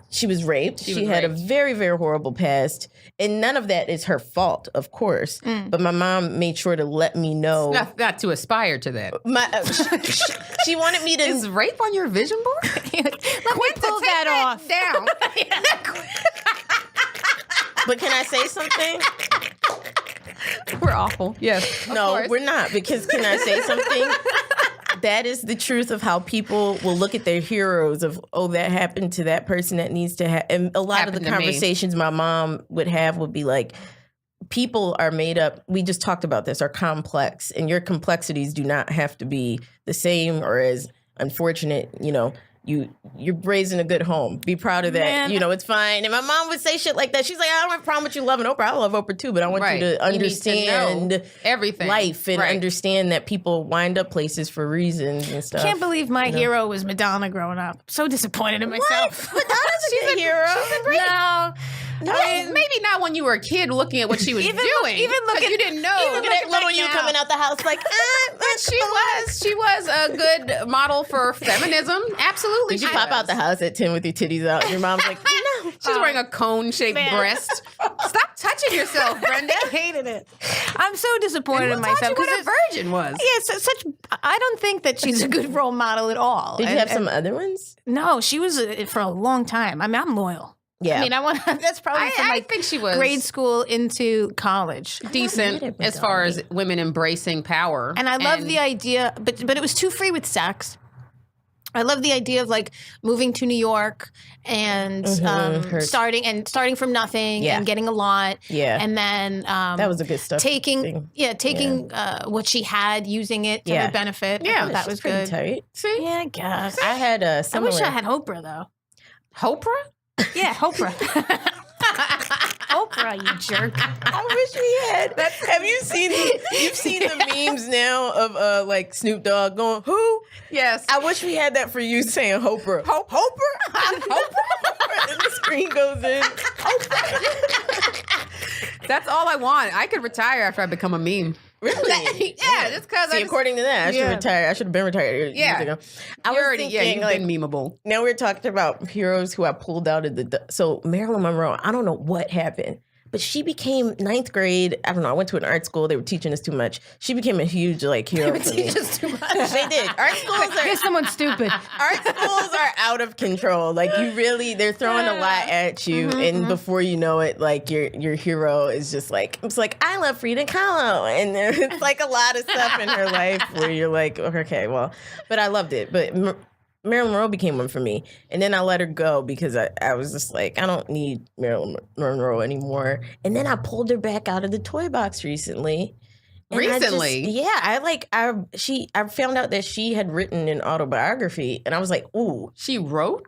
raped. She had a very, very horrible past, and none of that is her fault, of course. But my mom made sure to let me know. Not to aspire to that. She wanted me to. Is rape on your vision board? Let me pull that off down. But can I say something? We're awful. Yes. No, we're not. Because can I say something? That is the truth of how people will look at their heroes of, oh, that happened to that person that needs to have. And a lot of the conversations my mom would have would be like, people are made up, we just talked about this, are complex. And your complexities do not have to be the same or as unfortunate, you know. You're raised in a good home. Be proud of that. Man. You know, it's fine. And my mom would say shit like that. She's like, I don't have a problem with you loving Oprah. I love Oprah too, but I want you to understand everything, life, and understand that people wind up places for reasons and stuff. I can't believe my hero was Madonna growing up. So disappointed in myself. What? Madonna's a good hero. She's a great. No. I mean, maybe not when you were a kid looking at what she was doing. Even looking, you didn't know. Even at little you coming out the house like, she was a good model for feminism. Absolutely. Did you pop out the house at 10 with your titties out? Your mom's like, no. She's wearing a cone-shaped breast. Stop touching yourself, Brenda. I hated it. I'm so disappointed in myself because what a virgin was. Yeah, I don't think that she's a good role model at all. Did you have some other ones? No, she was for a long time. I mean, I'm loyal. Yeah, I mean, that's probably from I think she was grade school into college. Decent as far as women embracing power. And I love the idea, but it was too free with sex. I love the idea of like moving to New York and starting from nothing and getting a lot. Yeah, and then that was a good stuff. Taking what she had, using it to her benefit. Yeah, that was good. Tight. See, yeah, I guess I had a similar. I wish I had Oprah though. Oprah? Yeah, Oprah. Oprah, you jerk. I wish we had. Have you seen you've seen the memes now of like Snoop Dogg going, who? Yes. I wish we had that for you saying Oprah. Oprah? Oprah? And the screen goes in. Oprah. That's all I want. I could retire after I become a meme. Really? Yeah, just because. See, according to that, I should retire. I should have been retired years ago. I was thinking, you've been memeable. Now we're talking about heroes who I pulled out of the. So Marilyn Monroe, I don't know what happened, but she became ninth grade. I don't know. I went to an art school. They were teaching us too much. She became a huge hero. They would teach us too much. They did. Art schools are someone stupid. Art schools are out of control. Like they're throwing a lot at you, and before you know it, like your hero is just like, it's like, I love Frida Kahlo, and it's like a lot of stuff in her life where you're like, okay, well, but I loved it, but. Marilyn Monroe became one for me. And then I let her go because I was just like, I don't need Marilyn Monroe anymore. And then I pulled her back out of the toy box recently. Recently? I found out that she had written an autobiography. And I was like, ooh. She wrote?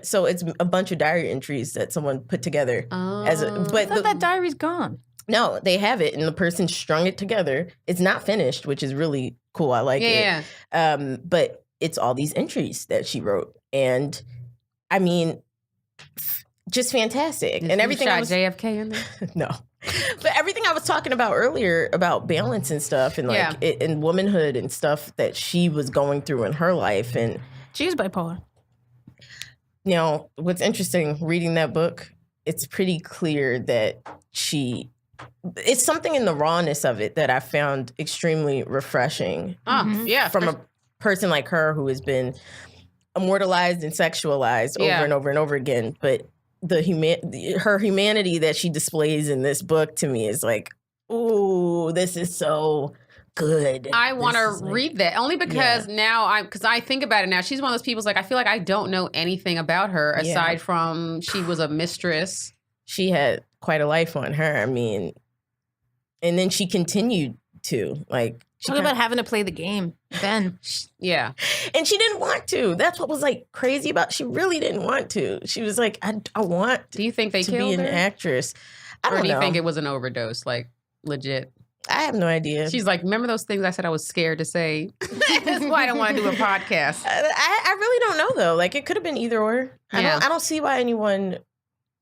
So it's a bunch of diary entries that someone put together. I thought that diary's gone. No, they have it. And the person strung it together. It's not finished, which is really cool. I like it. Yeah. But it's all these entries that she wrote. And I mean, just fantastic. And everything shot JFK in there? No. But everything I was talking about earlier about balance and stuff and like and womanhood and stuff that she was going through in her life. And she was bipolar. You know, what's interesting reading that book, it's pretty clear that it's something in the rawness of it that I found extremely refreshing. Yeah. From a person like her who has been immortalized and sexualized over and over and over again, but her humanity that she displays in this book to me is like, ooh, this is so good. I want to read that only because now because I think about it now. She's one of those people like I feel like I don't know anything about her aside from she was a mistress. She had quite a life on her. I mean, and then she continued to like. Talk about having to play the game, Ben. Yeah. And she didn't want to. That's what was like crazy about. She really didn't want to. She was like, I want Do you think they to killed be an her? actress. I don't know. Or do you think it was an overdose, like legit? I have no idea. She's like, remember those things I said I was scared to say? That's why I don't want to do a podcast. I really don't know though. Like it could have been either or. Yeah. I don't see why anyone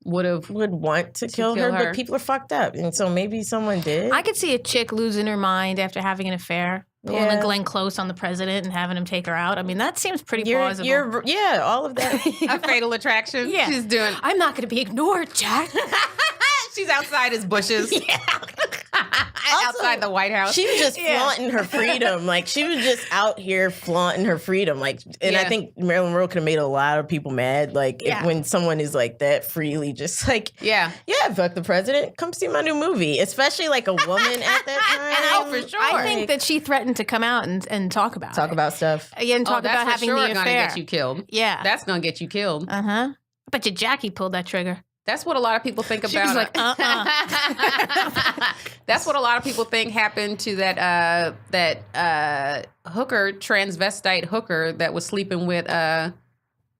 would want to kill her, but people are fucked up. And so maybe someone did. I could see a chick losing her mind after having an affair, pulling a Glenn Close on the president and having him take her out. I mean, that seems pretty plausible. All of that. A fatal attraction. Yeah. She's doing. I'm not going to be ignored, Jack. She's outside his bushes. Yeah. Outside the White House. She was just flaunting her freedom. Like, she was just out here flaunting her freedom. Like, and I think Marilyn Monroe could have made a lot of people mad. Like, when someone is like that freely, just like, fuck the president. Come see my new movie. Especially like a woman at that time. For sure. I think that she threatened to come out and talk about stuff. And talk about having the affair. That's gonna get you killed. Yeah. That's gonna get you killed. I bet you Jackie pulled that trigger. That's what a lot of people think about. She was like, That's what a lot of people think happened to that hooker, transvestite hooker that was sleeping with Eddie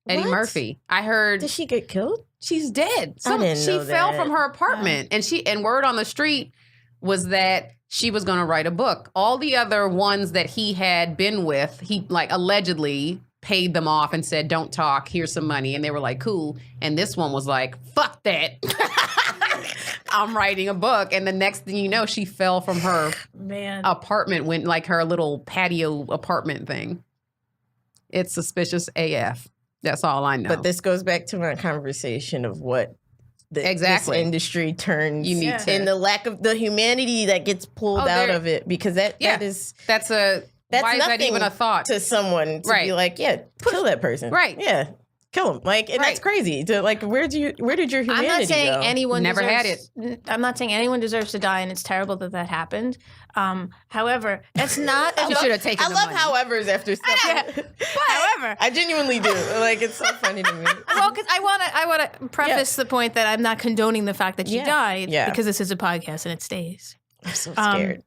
Murphy. I heard. Did she get killed? She's dead. I didn't know she fell that. from her apartment, and word on the street was that she was going to write a book. All the other ones that he had been with, he like allegedly paid them off and said, don't talk, here's some money. And they were like, cool. And this one was like, fuck that. I'm writing a book. And the next thing you know, she fell from her apartment, went like her little patio apartment thing. It's suspicious AF. That's all I know. But this goes back to my conversation of what this industry turns and the lack of the humanity that gets pulled out of it, because why is that even a thought to someone to be like, kill that person, kill him, like, and that's crazy. To like, where did your humanity I'm not saying go? anyone never deserves, had it. I'm not saying anyone deserves to die, and it's terrible that happened. However, that's not. She should have taken. I love howevers after stuff. However, I genuinely do. Like, it's so funny to me. Well, because I want to preface the point that I'm not condoning the fact that she died, because this is a podcast and it stays. I'm so scared.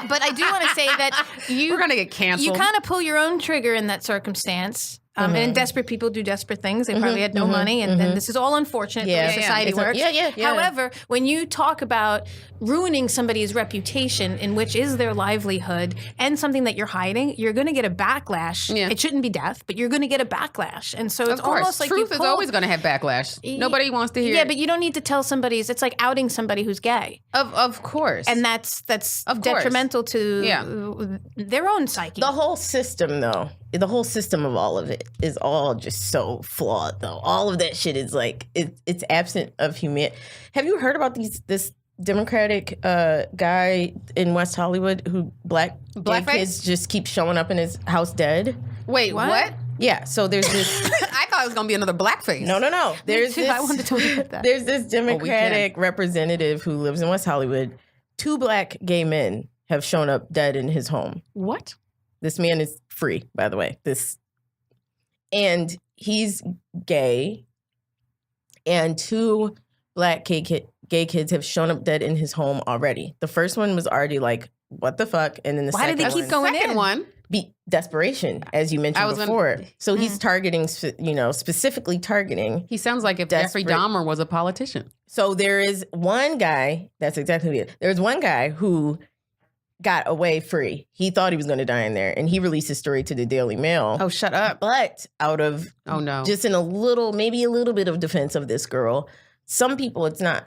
But I do want to say that we're gonna get canceled. You kind of pull your own trigger in that circumstance. And desperate people do desperate things. They probably had no money. And then this is all unfortunate the way society works. However, when you talk about ruining somebody's reputation, in which is their livelihood, and something that you're hiding, you're going to get a backlash. Yeah. It shouldn't be death, but you're going to get a backlash. And so it's almost like truth is always going to have backlash. Nobody wants to hear it. Yeah, but you don't need to tell somebody. It's like outing somebody who's gay. Of course. And that's detrimental to their own psyche. The whole system, though. The whole system of all of it is all just so flawed, though. All of that shit is like, it's absent of humanity. Have you heard about this Democratic guy in West Hollywood who black kids just keep showing up in his house dead? Wait, what? Yeah, so there's this... I thought it was going to be another blackface. No. There's this, I wanted to talk about that. There's this Democratic representative who lives in West Hollywood. 2 black gay men have shown up dead in his home. What? This man is free, by the way. And he's gay. And 2 black gay kids have shown up dead in his home already. The first one was already like, what the fuck? And then the Why second did they keep going in? One. Desperation, as you mentioned before. So he's targeting, specifically targeting. He sounds like if Jeffrey Dahmer was a politician. So there is one guy, that's exactly it. There's one guy who got away free. He thought he was going to die in there, and he released his story to the Daily Mail. Oh, shut up. But out of, just in maybe a little bit of defense of this girl, some people, it's not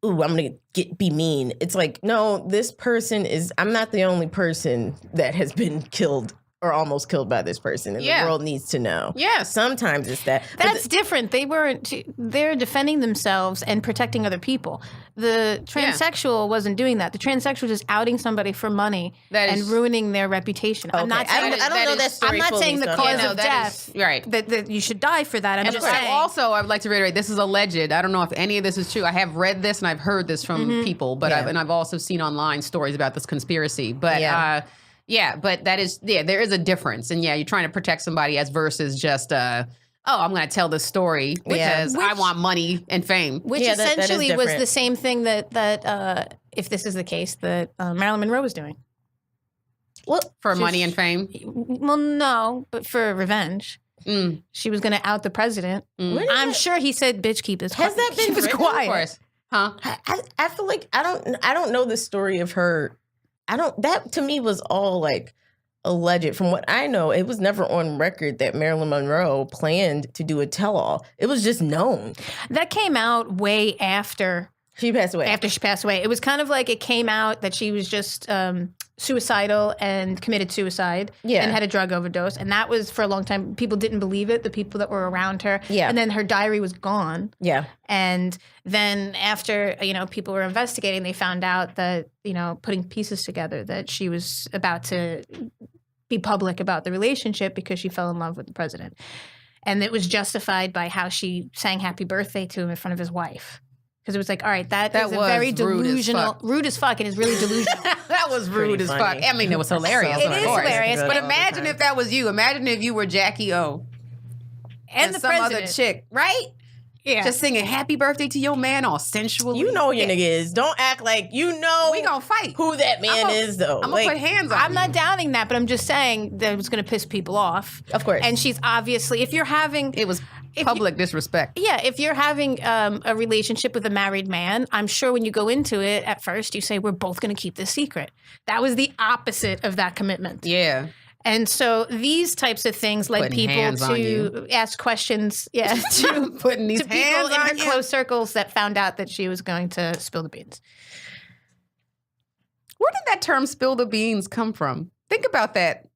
I'm going to be mean. It's like, no, this person I'm not the only person that has been killed or almost killed by this person, and the world needs to know. Yeah. Sometimes it's that. That's different. They're defending themselves and protecting other people. The transsexual wasn't doing that. The transsexual was just outing somebody for money and ruining their reputation. Okay. I'm not saying I don't know that story. I'm not saying the cause of death. Right. That you should die for that. I'm just saying. Also, I would like to reiterate, this is alleged. I don't know if any of this is true. I have read this and I've heard this from people, but I've also seen online stories about this conspiracy. But but there is a difference. And you're trying to protect somebody as versus just, I'm going to tell this story because I want money and fame. Which essentially was the same thing that if this is the case, that Marilyn Monroe was doing. Well, for money and fame? Well, no, but for revenge. She was going to out the president. I'm sure he said, "Bitch, keep this quiet." Has that been written? Quiet? Of course. Huh? I feel like I don't know the story of her. That to me was all like alleged. From what I know, it was never on record that Marilyn Monroe planned to do a tell-all. It was just known. That came out way after she passed away. After she passed away. It was kind of like it came out that she was just suicidal and committed suicide and had a drug overdose. And that was for a long time. People didn't believe it, the people that were around her. Yeah. And then her diary was gone. Yeah. And then after, people were investigating, they found out that, putting pieces together, that she was about to be public about the relationship because she fell in love with the president. And it was justified by how she sang happy birthday to him in front of his wife. Because it was like, all right, that is a very delusional, rude as fuck, and is really delusional. That was rude as fuck. I mean, it was hilarious. It is hilarious. But imagine if that was you. Imagine if you were Jackie O. And the some president. Other chick, right? Yeah. Just singing happy birthday to your man all sensually. You know who your nigga is. Don't act like you know. We gonna fight. Who that man is, though. I'm gonna put hands on I'm not doubting that, but I'm just saying that it was gonna piss people off. Of course. And she's obviously, if you're having... It was public disrespect. Yeah, if you're having a relationship with a married man, I'm sure when you go into it, at first you say, we're both gonna keep this secret. That was the opposite of that commitment. Yeah. And so these types of things led people to ask questions, to putting these to hands people in her on you. close circles that found out that she was going to spill the beans. Where did that term "spill the beans" come from? Think about that.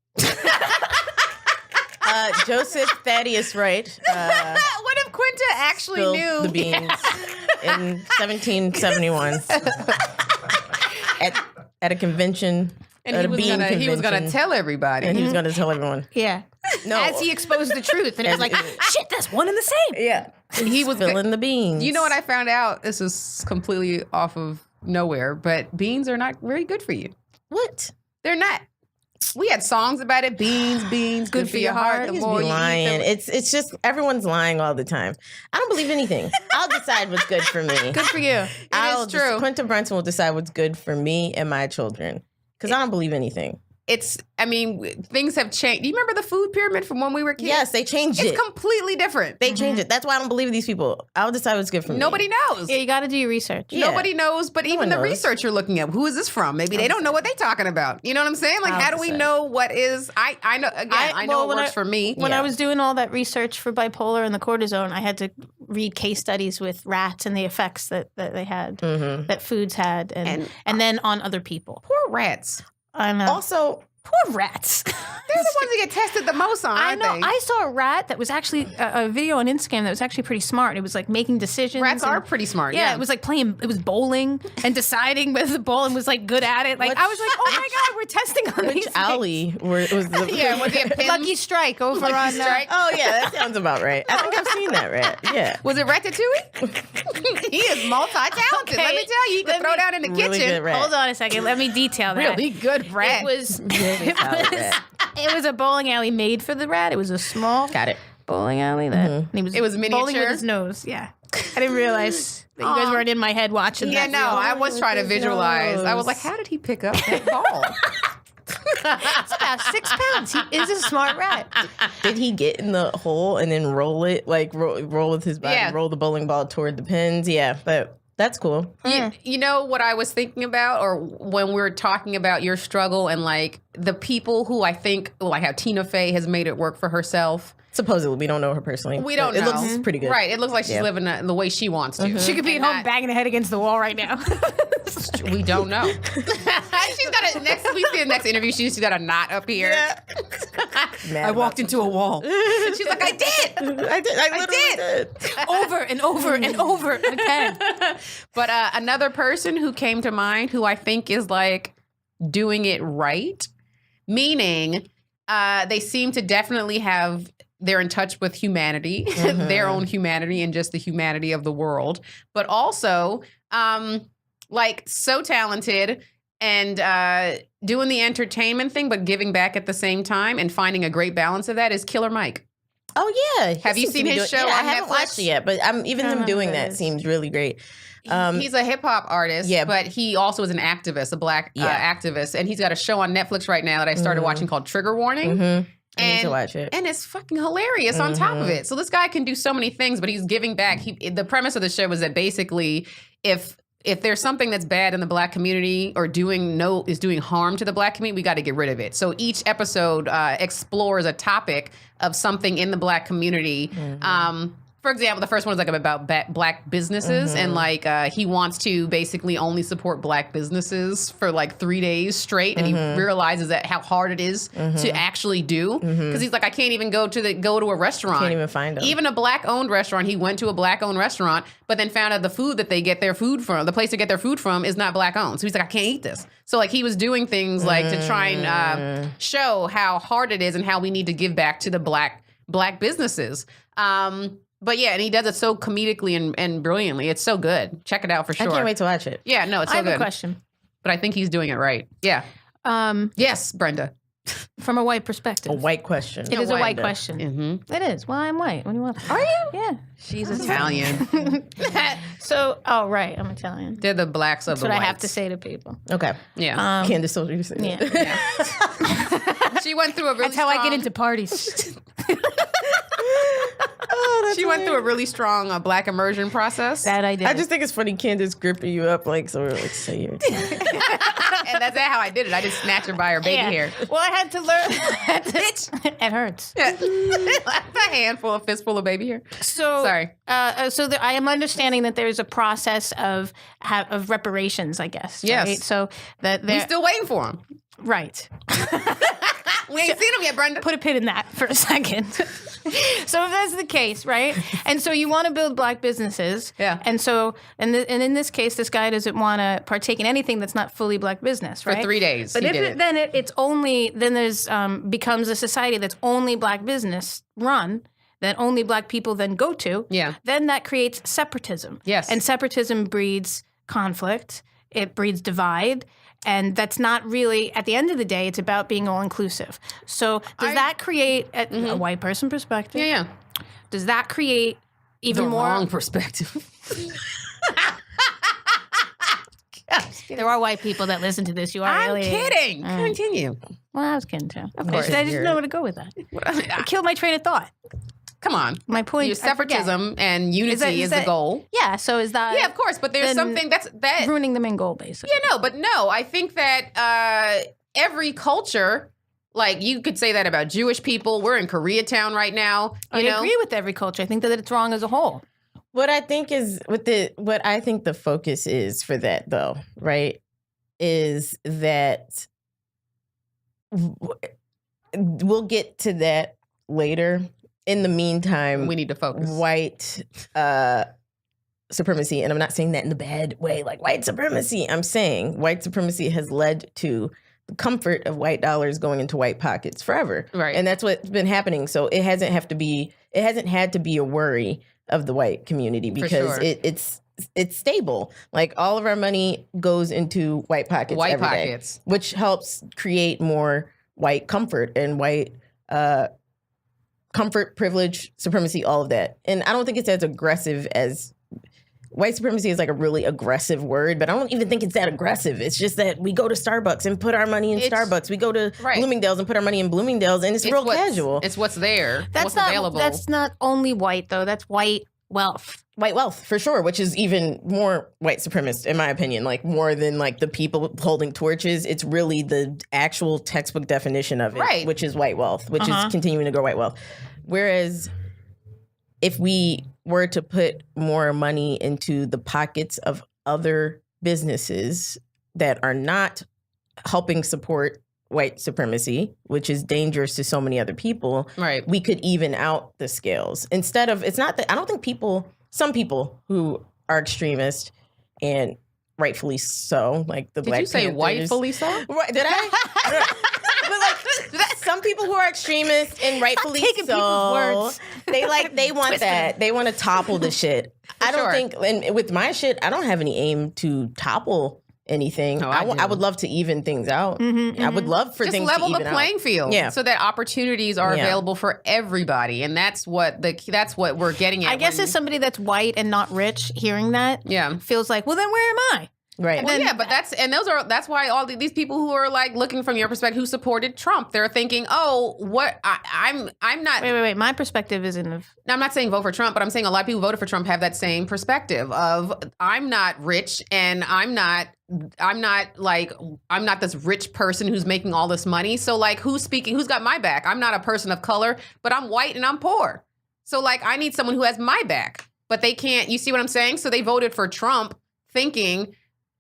Joseph Thaddeus Wright. What if Quinta actually knew the beans in 1771 at a convention? And he was gonna tell everybody. And he was gonna tell everyone. Yeah. No. As he exposed the truth. And it was like, shit, that's one and the same. Yeah. He was spilling the beans. You know what I found out? This is completely off of nowhere, but beans are not very good for you. What? They're not. We had songs about it. Beans, good for your heart. The more you lying. It's just everyone's lying all the time. I don't believe anything. I'll decide what's good for me. Good for you. It's true. Quinta Brunson will decide what's good for me and my children. Because I don't believe anything. things have changed. Do you remember the food pyramid from when we were kids? Yes, they changed it. It's completely different. They changed it. That's why I don't believe these people. I'll decide what's good for me. Nobody knows. Yeah, you got to do your research. Yeah. Nobody knows, but even the research you're looking at, who is this from? Maybe they don't know what they're talking about. You know what I'm saying? Like, how do we know what is? I know. Again, I know it works for me. When I was doing all that research for bipolar and the cortisone, I had to read case studies with rats and the effects that they had, that foods had, and then on other people. Poor rats. I know. Also, poor rats. They're the ones that get tested the most on, I know. I saw a rat that was actually a video on Instagram that was actually pretty smart. It was like making decisions. Rats are pretty smart. Yeah, it was like it was bowling and deciding whether the bowl and was like good at it. Like I was like, oh my God, we're testing on these alley was the Lucky Strike over on Strike? Oh yeah, that sounds about right. I think I've seen that rat. Yeah. Was it Ratatouille? He is multi-talented. Okay. Let me tell you, he could throw down in the kitchen. Hold on a second. Let me detail that. Really good rat. It was a bowling alley made for the rat. It was a small bowling alley that it was miniature. Bowling with his nose. Yeah, I didn't realize that you guys weren't in my head watching that. Yeah, no, I was trying to visualize. I was like, how did he pick up that ball? It's about 6 pounds. He is a smart rat. Did he get in the hole and then roll it, like roll with his body, roll the bowling ball toward the pins? Yeah, but. That's cool. You know what I was thinking about, or when we were talking about your struggle and like the people who I think, like how Tina Fey has made it work for herself. Supposedly, we don't know her personally. We don't know. It looks pretty good. Right. It looks like she's living the way she wants to. She could be at home banging her head against the wall right now. We don't know. She's got we see the next interview, she's got a knot up here. Yeah. I walked into a wall. She's like, I did. I literally did. Over and over and over again. But another person who came to mind who I think is like doing it right, meaning they seem to definitely they're in touch with humanity, their own humanity and just the humanity of the world, but also like so talented and doing the entertainment thing, but giving back at the same time and finding a great balance of that is Killer Mike. Oh yeah. Have you seen his show on Netflix? I haven't watched it yet, but even him doing that seems really great. He's a hip hop artist, but he also is an activist, a black activist, and he's got a show on Netflix right now that I started watching called Trigger Warning. I need to watch it. And it's fucking hilarious on top of it. So this guy can do so many things, but he's giving back. The premise of the show was that basically if there's something that's bad in the black community or is doing harm to the black community, we got to get rid of it. So each episode explores a topic of something in the black community. For example, the first one is like about black businesses, and like he wants to basically only support black businesses for like 3 days straight, and he realizes that how hard it is to actually do, because he's like, I can't even go to a restaurant. Can't even find them. Even a black-owned restaurant. He went to a black-owned restaurant, but then found out the food that they get their food from, the place to get their food from, is not black-owned. So he's like, I can't eat this. So like he was doing things like to try and show how hard it is and how we need to give back to the black businesses. But yeah, and he does it so comedically and brilliantly. It's so good. Check it out for sure. I can't wait to watch it. Yeah, no, it's so good. I have a question. But I think he's doing it right. Yeah. Yes, Brenda. From a white perspective. A white question. It is a white question. Mm-hmm. It is. Well, I'm white. What do you want? Are you? Yeah. She's Italian. Right. I'm Italian. They're the blacks of That's the what whites. I have to say to people. Okay. Yeah. Candice told you to say that. Yeah. She went through a really That's how I get into parties. She went through a really strong black immersion process. That I did. I just think it's funny Candice gripping you up like, so like, say your And that's how I did it. I just snatched her by her baby hair. Well, I had to learn. It hurts. Yeah. A fistful of baby hair. So sorry. I am understanding that there's a process of reparations, I guess. Yes. Right? So that we're still waiting for them. Right. We ain't seen them yet, Brenda. Put a pin in that for a second. So if that's the case, right? And so you want to build black businesses. Yeah. And so, and in this case, this guy doesn't want to partake in anything that's not fully black business, right? For 3 days. But then there's becomes a society that's only black business run, that only black people then go to. Yeah. Then that creates separatism. Yes. And separatism breeds conflict. It breeds divide. And that's not really, at the end of the day, it's about being all-inclusive. So does that create, a white person perspective? Yeah. Does that create even more? Wrong perspective. There are white people that listen to this. You are I'm alienating. kidding. Continue. Well, I was kidding too. Of course. I just know where to go with that. I killed my train of thought. Come on. My point is separatism and unity is the goal. Yeah, so is that... Yeah, of course, but there's something that's... ruining the main goal, basically. Yeah, I think that every culture... Like, you could say that about Jewish people. We're in Koreatown right now. I agree with every culture. I think that it's wrong as a whole. What I think the focus is for that, though, right, is that we'll get to that later. In the meantime, we need to focus. White supremacy, and I'm not saying that in a bad way, like white supremacy. I'm saying white supremacy has led to the comfort of white dollars going into white pockets forever. Right. And that's what's been happening. So it hasn't had to be a worry of the white community because it's stable. Like all of our money goes into white pockets every day, which helps create more white comfort and white comfort, privilege, supremacy, all of that. And I don't think it's as aggressive as white supremacy is like a really aggressive word, but I don't even think it's that aggressive. It's just that we go to Starbucks and put our money in Starbucks. We go to Bloomingdale's and put our money in Bloomingdale's, and it's real casual. It's what's there. What's available. That's not only white, though. That's white wealth. White wealth, for sure, which is even more white supremacist, in my opinion. Like, more than, like, the people holding torches. It's really the actual textbook definition of it, which is white wealth, which is continuing to grow white wealth. Whereas if we were to put more money into the pockets of other businesses that are not helping support white supremacy, which is dangerous to so many other people, we could even out the scales. Instead of, it's not that, I don't think some people who are extremist and rightfully so, like the Black Panthers. Did you say whitefully so? Right, did I? But like, some people who are extremists and rightfully so, they want that. They want to topple the shit. I don't think, and with my shit, I don't have any aim to topple anything. I would love to even things out. I would love for things to even out. Just level the playing field, so that opportunities are available for everybody, and that's what we're getting at. I guess as somebody that's white and not rich, hearing that, feels like, well, then where am I? Right. Well, but that's why all these people who are like looking from your perspective who supported Trump, they're thinking, oh, what I'm not. Wait. My perspective isn't of. Now, I'm not saying vote for Trump, but I'm saying a lot of people who voted for Trump have that same perspective of I'm not rich and I'm not this rich person who's making all this money. So like, who's speaking? Who's got my back? I'm not a person of color, but I'm white and I'm poor. So like, I need someone who has my back, but they can't. You see what I'm saying? So they voted for Trump thinking,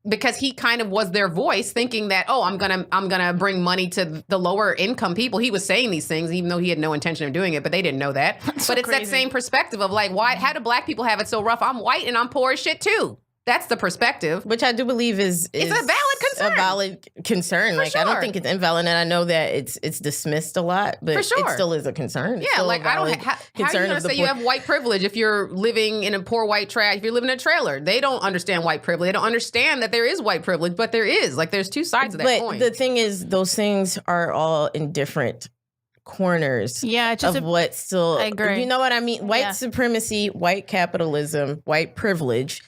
because he kind of was their voice, thinking that, oh, I'm gonna bring money to the lower income people. He was saying these things, even though he had no intention of doing it, but they didn't know that. But it's crazy. That same perspective of like, why? How do black people have it so rough? I'm white and I'm poor as shit too. That's the perspective, which I do believe is it's a valid concern. A valid concern. Like, I don't think it's invalid, and I know that it's dismissed a lot, but it still is a concern. Yeah, like how are you gonna say you have white privilege if you're living in a poor white trash? If you're living in a trailer, they don't understand white privilege. They don't understand that there is white privilege, but there is. Like, there's two sides of that coin. But the thing is, those things are all in different corners. Yeah, it's just of what still. I agree. You know what I mean? White supremacy, white capitalism, white privilege.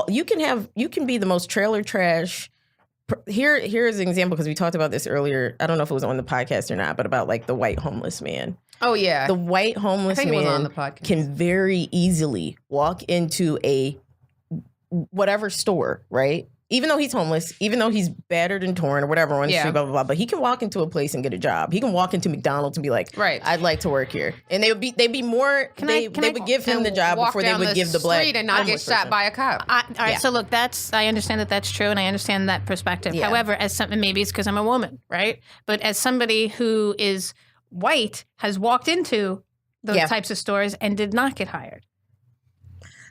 You can be the most trailer trash. Here's an example, because we talked about this earlier. I don't know if it was on the podcast or not, but about like the white homeless man. Oh yeah, the white homeless man can very easily walk into a whatever store, right? Even though he's homeless, even though he's battered and torn or whatever on the street, blah, blah, blah. But he can walk into a place and get a job. He can walk into McDonald's and be like, I'd like to work here. And they'd be more, they would give him the job before they would give the black street and not get shot by a cop. All right, so look, I understand that that's true, and I understand that perspective. Yeah. However, as something, maybe it's because I'm a woman, right? But as somebody who is white, has walked into those types of stores and did not get hired.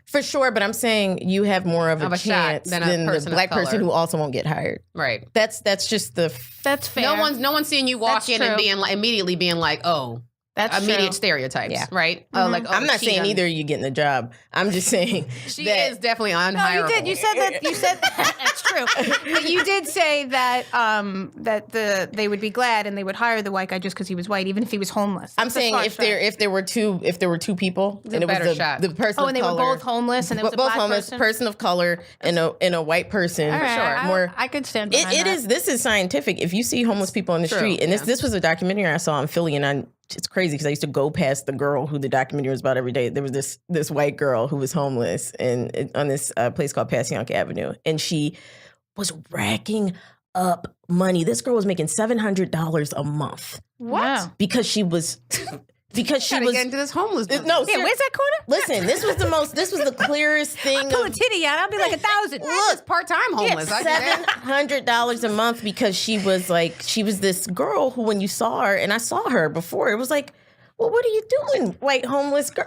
For sure, but I'm saying you have more of a chance than the black person who also won't get hired. Right. That's just that's fair. No one's seeing you walk in and being like, immediately being like, oh, That's immediate true. stereotypes, right? Like, I'm not saying either of you getting the job. I'm just saying she is definitely unhireable. No, you did. You said that. You said that's true. But you did say that they would be glad and they would hire the white guy just because he was white, even if he was homeless. I'm saying if there were two people and it was the person of and they color, were both homeless and it was a both black homeless, person of color and a white person. All right, I could stand behind that. This is scientific. If you see homeless people on the street, and this was a documentary I saw in Philly, and it's crazy because I used to go past the girl who the documentary was about every day. There was this white girl who was homeless and on this place called Passyunk Avenue, and she was racking up money. This girl was making $700 a month. What? Wow. Because she was get into this homeless business. No, yeah, where's that corner? Listen, this was the clearest thing. Pull a titty out, I'll be like 1,000. Look, part-time homeless. $700 a month because she was this girl who, when you saw her, and I saw her before, it was like, well, what are you doing, white homeless girl?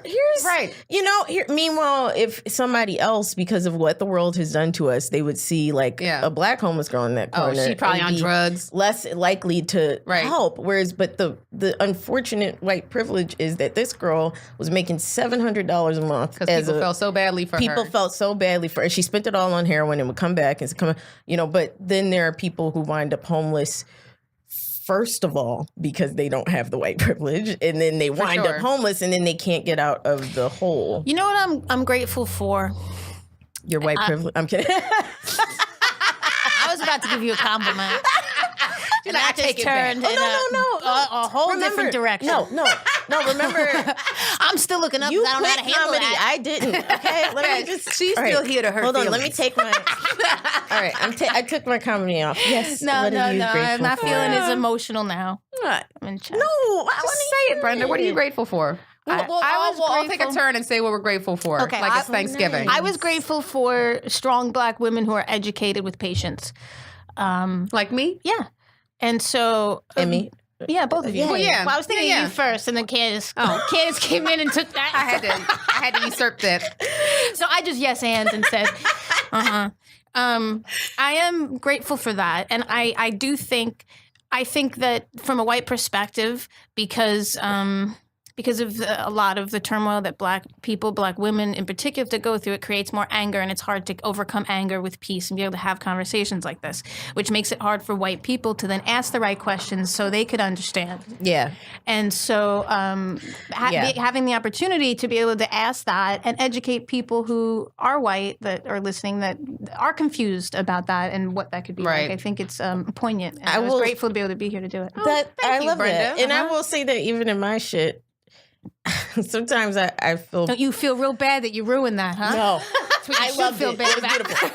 Meanwhile, if somebody else, because of what the world has done to us, they would see a black homeless girl in that corner. Oh, she probably on drugs. Less likely to help. Whereas, but the unfortunate white privilege is that this girl was making $700 a month. Because people felt so badly for her. People felt so badly for her. She spent it all on heroin and would come back but then there are people who wind up homeless first of all, because they don't have the white privilege, and then they wind up homeless, and then they can't get out of the hole. You know what I'm grateful for? Your white privilege. I'm kidding. I was about to give you a compliment. And that just turned in a whole different direction. No. Remember, I'm still looking up. You I don't know how to handle comedy. that. I didn't. Okay, let me just. She's still here to hurt. Hold on. Let me take my. All right, I took my comedy off. Yes. No. I'm not feeling as emotional now. What? I'm in check. No, I Just say it, Brenda. What are you grateful for? I'll take a turn and say what we're grateful for. Okay, like it's Thanksgiving. I was grateful for strong black women who are educated with patience. Like me? Yeah. And so... and me? Yeah, both of you. Well, yeah. Well, I was thinking of you first, and then Candice. Candice came in and took that. I had to usurp that. So I just yes-and and said, I am grateful for that. And I think that from a white perspective, because of a lot of the turmoil that black people, black women in particular, have to go through, it creates more anger, and it's hard to overcome anger with peace and be able to have conversations like this, which makes it hard for white people to then ask the right questions so they could understand. Yeah. And so having the opportunity to be able to ask that and educate people who are white that are listening that are confused about that and what that could be like, I think it's poignant. And I was grateful to be able to be here to do it. I love Brenda. And I will say that even in my shit, sometimes I feel... Don't you feel real bad that you ruined that, huh? No. I loved it. Bad about. Beautiful.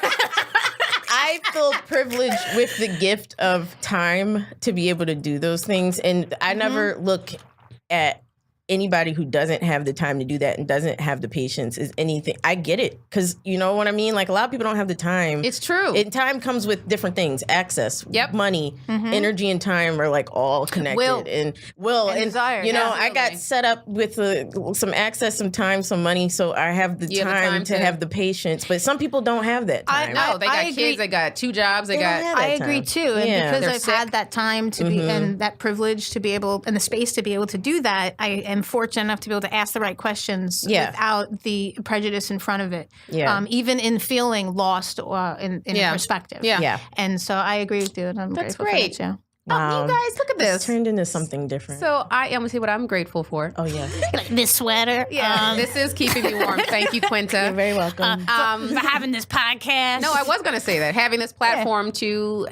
I feel privileged with the gift of time to be able to do those things. And I never look at anybody who doesn't have the time to do that and doesn't have the patience is anything. I get it. Because you know what I mean? Like a lot of people don't have the time. It's true. And time comes with different things. Access, money, energy, and time are like all connected. Will and desire. You know, I got set up with some access, some time, some money. So I have the time to have the patience. But some people don't have that time. No, they got kids. They got 2 jobs. I agree too. And because I've had that time to be and that privilege to be able and the space to be able to do that, I am fortunate enough to be able to ask the right questions without the prejudice in front of it. Even in feeling lost in perspective. And so I agree with you. And I'm grateful great. for that. Wow. Oh, you guys, look at this. It's turned into something different. So I'm going to see what I'm grateful for. Oh, yeah. Like this sweater. Yeah, this is keeping me warm. Thank you, Quinta. You're very welcome. For having this podcast. No, I was going to say that. Having this platform to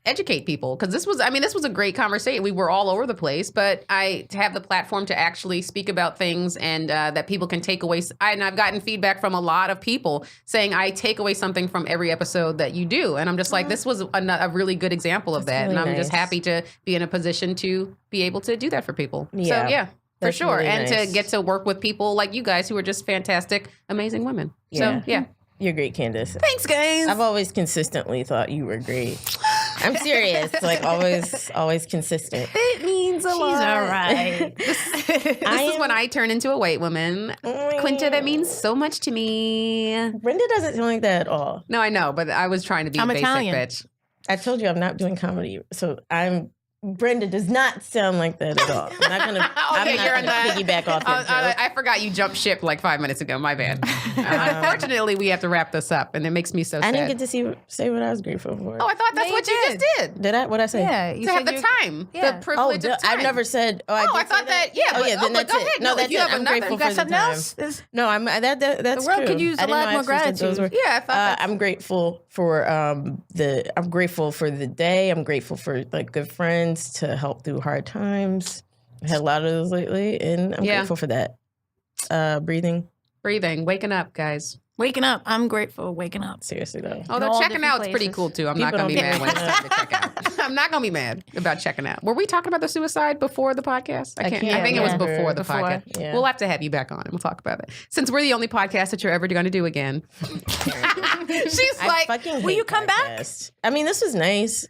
educate people. Because this was a great conversation. We were all over the place. But to have the platform to actually speak about things and that people can take away. And I've gotten feedback from a lot of people saying, I take away something from every episode that you do. And I'm just like, this was a really good example of that. Really and I'm just happy to be in a position to be able to do that for people. Yeah, so for sure. Really and nice. to get to work with people like you guys who are just fantastic, amazing women. Yeah. So You're great, Candice. Thanks, guys. I've always consistently thought you were great. I'm serious. Like always consistent. It means a lot. She's all right. This is when I turn into a white woman. Quinta, that means so much to me. Brenda doesn't sound like that at all. No, I know, but I was trying to be a basic Italian. bitch. I told you I'm not doing comedy, so I'm Brenda does not sound like that at all. I'm not gonna. Okay, I'm not gonna piggyback off that joke. I forgot you jumped ship like 5 minutes ago. My bad. Unfortunately, we have to wrap this up, and it makes me so sad. I didn't get to say what I was grateful for. Oh, I thought that's what you just did. Did I? What'd I say? Yeah, you to have the time, the privilege of time. I've never said. I thought that. Yeah. Oh, yeah. Then that's it. No, that's it. I'm grateful for the time. No, I'm. That's true. The world could use a lot more gratitude. Yeah, I thought that. I'm grateful for I'm grateful for the day. I'm grateful for like good friends to help through hard times. I had a lot of those lately, and I'm grateful for that. Breathing, waking up, guys. Waking up. I'm grateful. Waking up. Seriously though. Although checking out's pretty cool too. I'm not gonna be mad when it's time to check out. I'm not gonna be mad about checking out. Were we talking about the suicide before the podcast? I think it was before the podcast. Yeah. We'll have to have you back on and we'll talk about it. Since we're the only podcast that you're ever going to do again. She's like, will you come back? I mean, this was nice.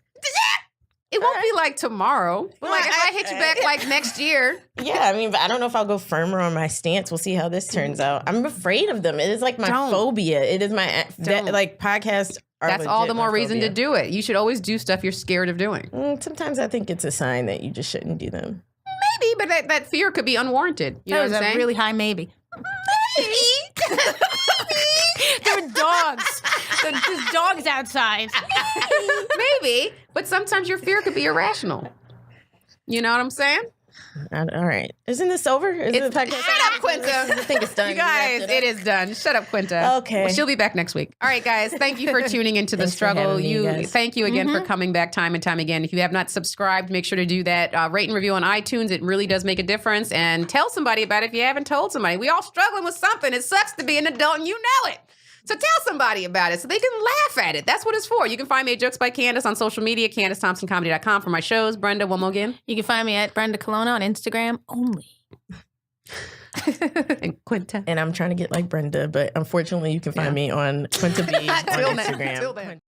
It won't be like tomorrow. Well, like if I hit you back like next year. Yeah, I mean, but I don't know if I'll go firmer on my stance. We'll see how this turns out. I'm afraid of them. It is like my phobia. It is my like podcasts. That's all the more reason to do it. You should always do stuff you're scared of doing. Sometimes I think it's a sign that you just shouldn't do them. Maybe, but that fear could be unwarranted. You know what I'm saying? A really high maybe. Maybe. There are dogs. There's dogs outside. Maybe, but sometimes your fear could be irrational. You know what I'm saying? All right. Isn't this over? Shut up, Quinta. I think it's done. You guys, it is done. Shut up, Quinta. Okay. Well, she'll be back next week. All right, guys. Thank you for tuning into The Struggle. Thank you again for coming back time and time again. If you have not subscribed, make sure to do that. Rate and review on iTunes. It really does make a difference. And tell somebody about it if you haven't told somebody. We all struggling with something. It sucks to be an adult and you know it. So tell somebody about it so they can laugh at it. That's what it's for. You can find me at Jokes by Candice on social media, CandiceThompsonComedy.com for my shows. Brenda, one more again. You can find me at Brenda Colonna on Instagram only. And Quinta. And I'm trying to get like Brenda, but unfortunately you can find me on Quinta B on Instagram. Till then.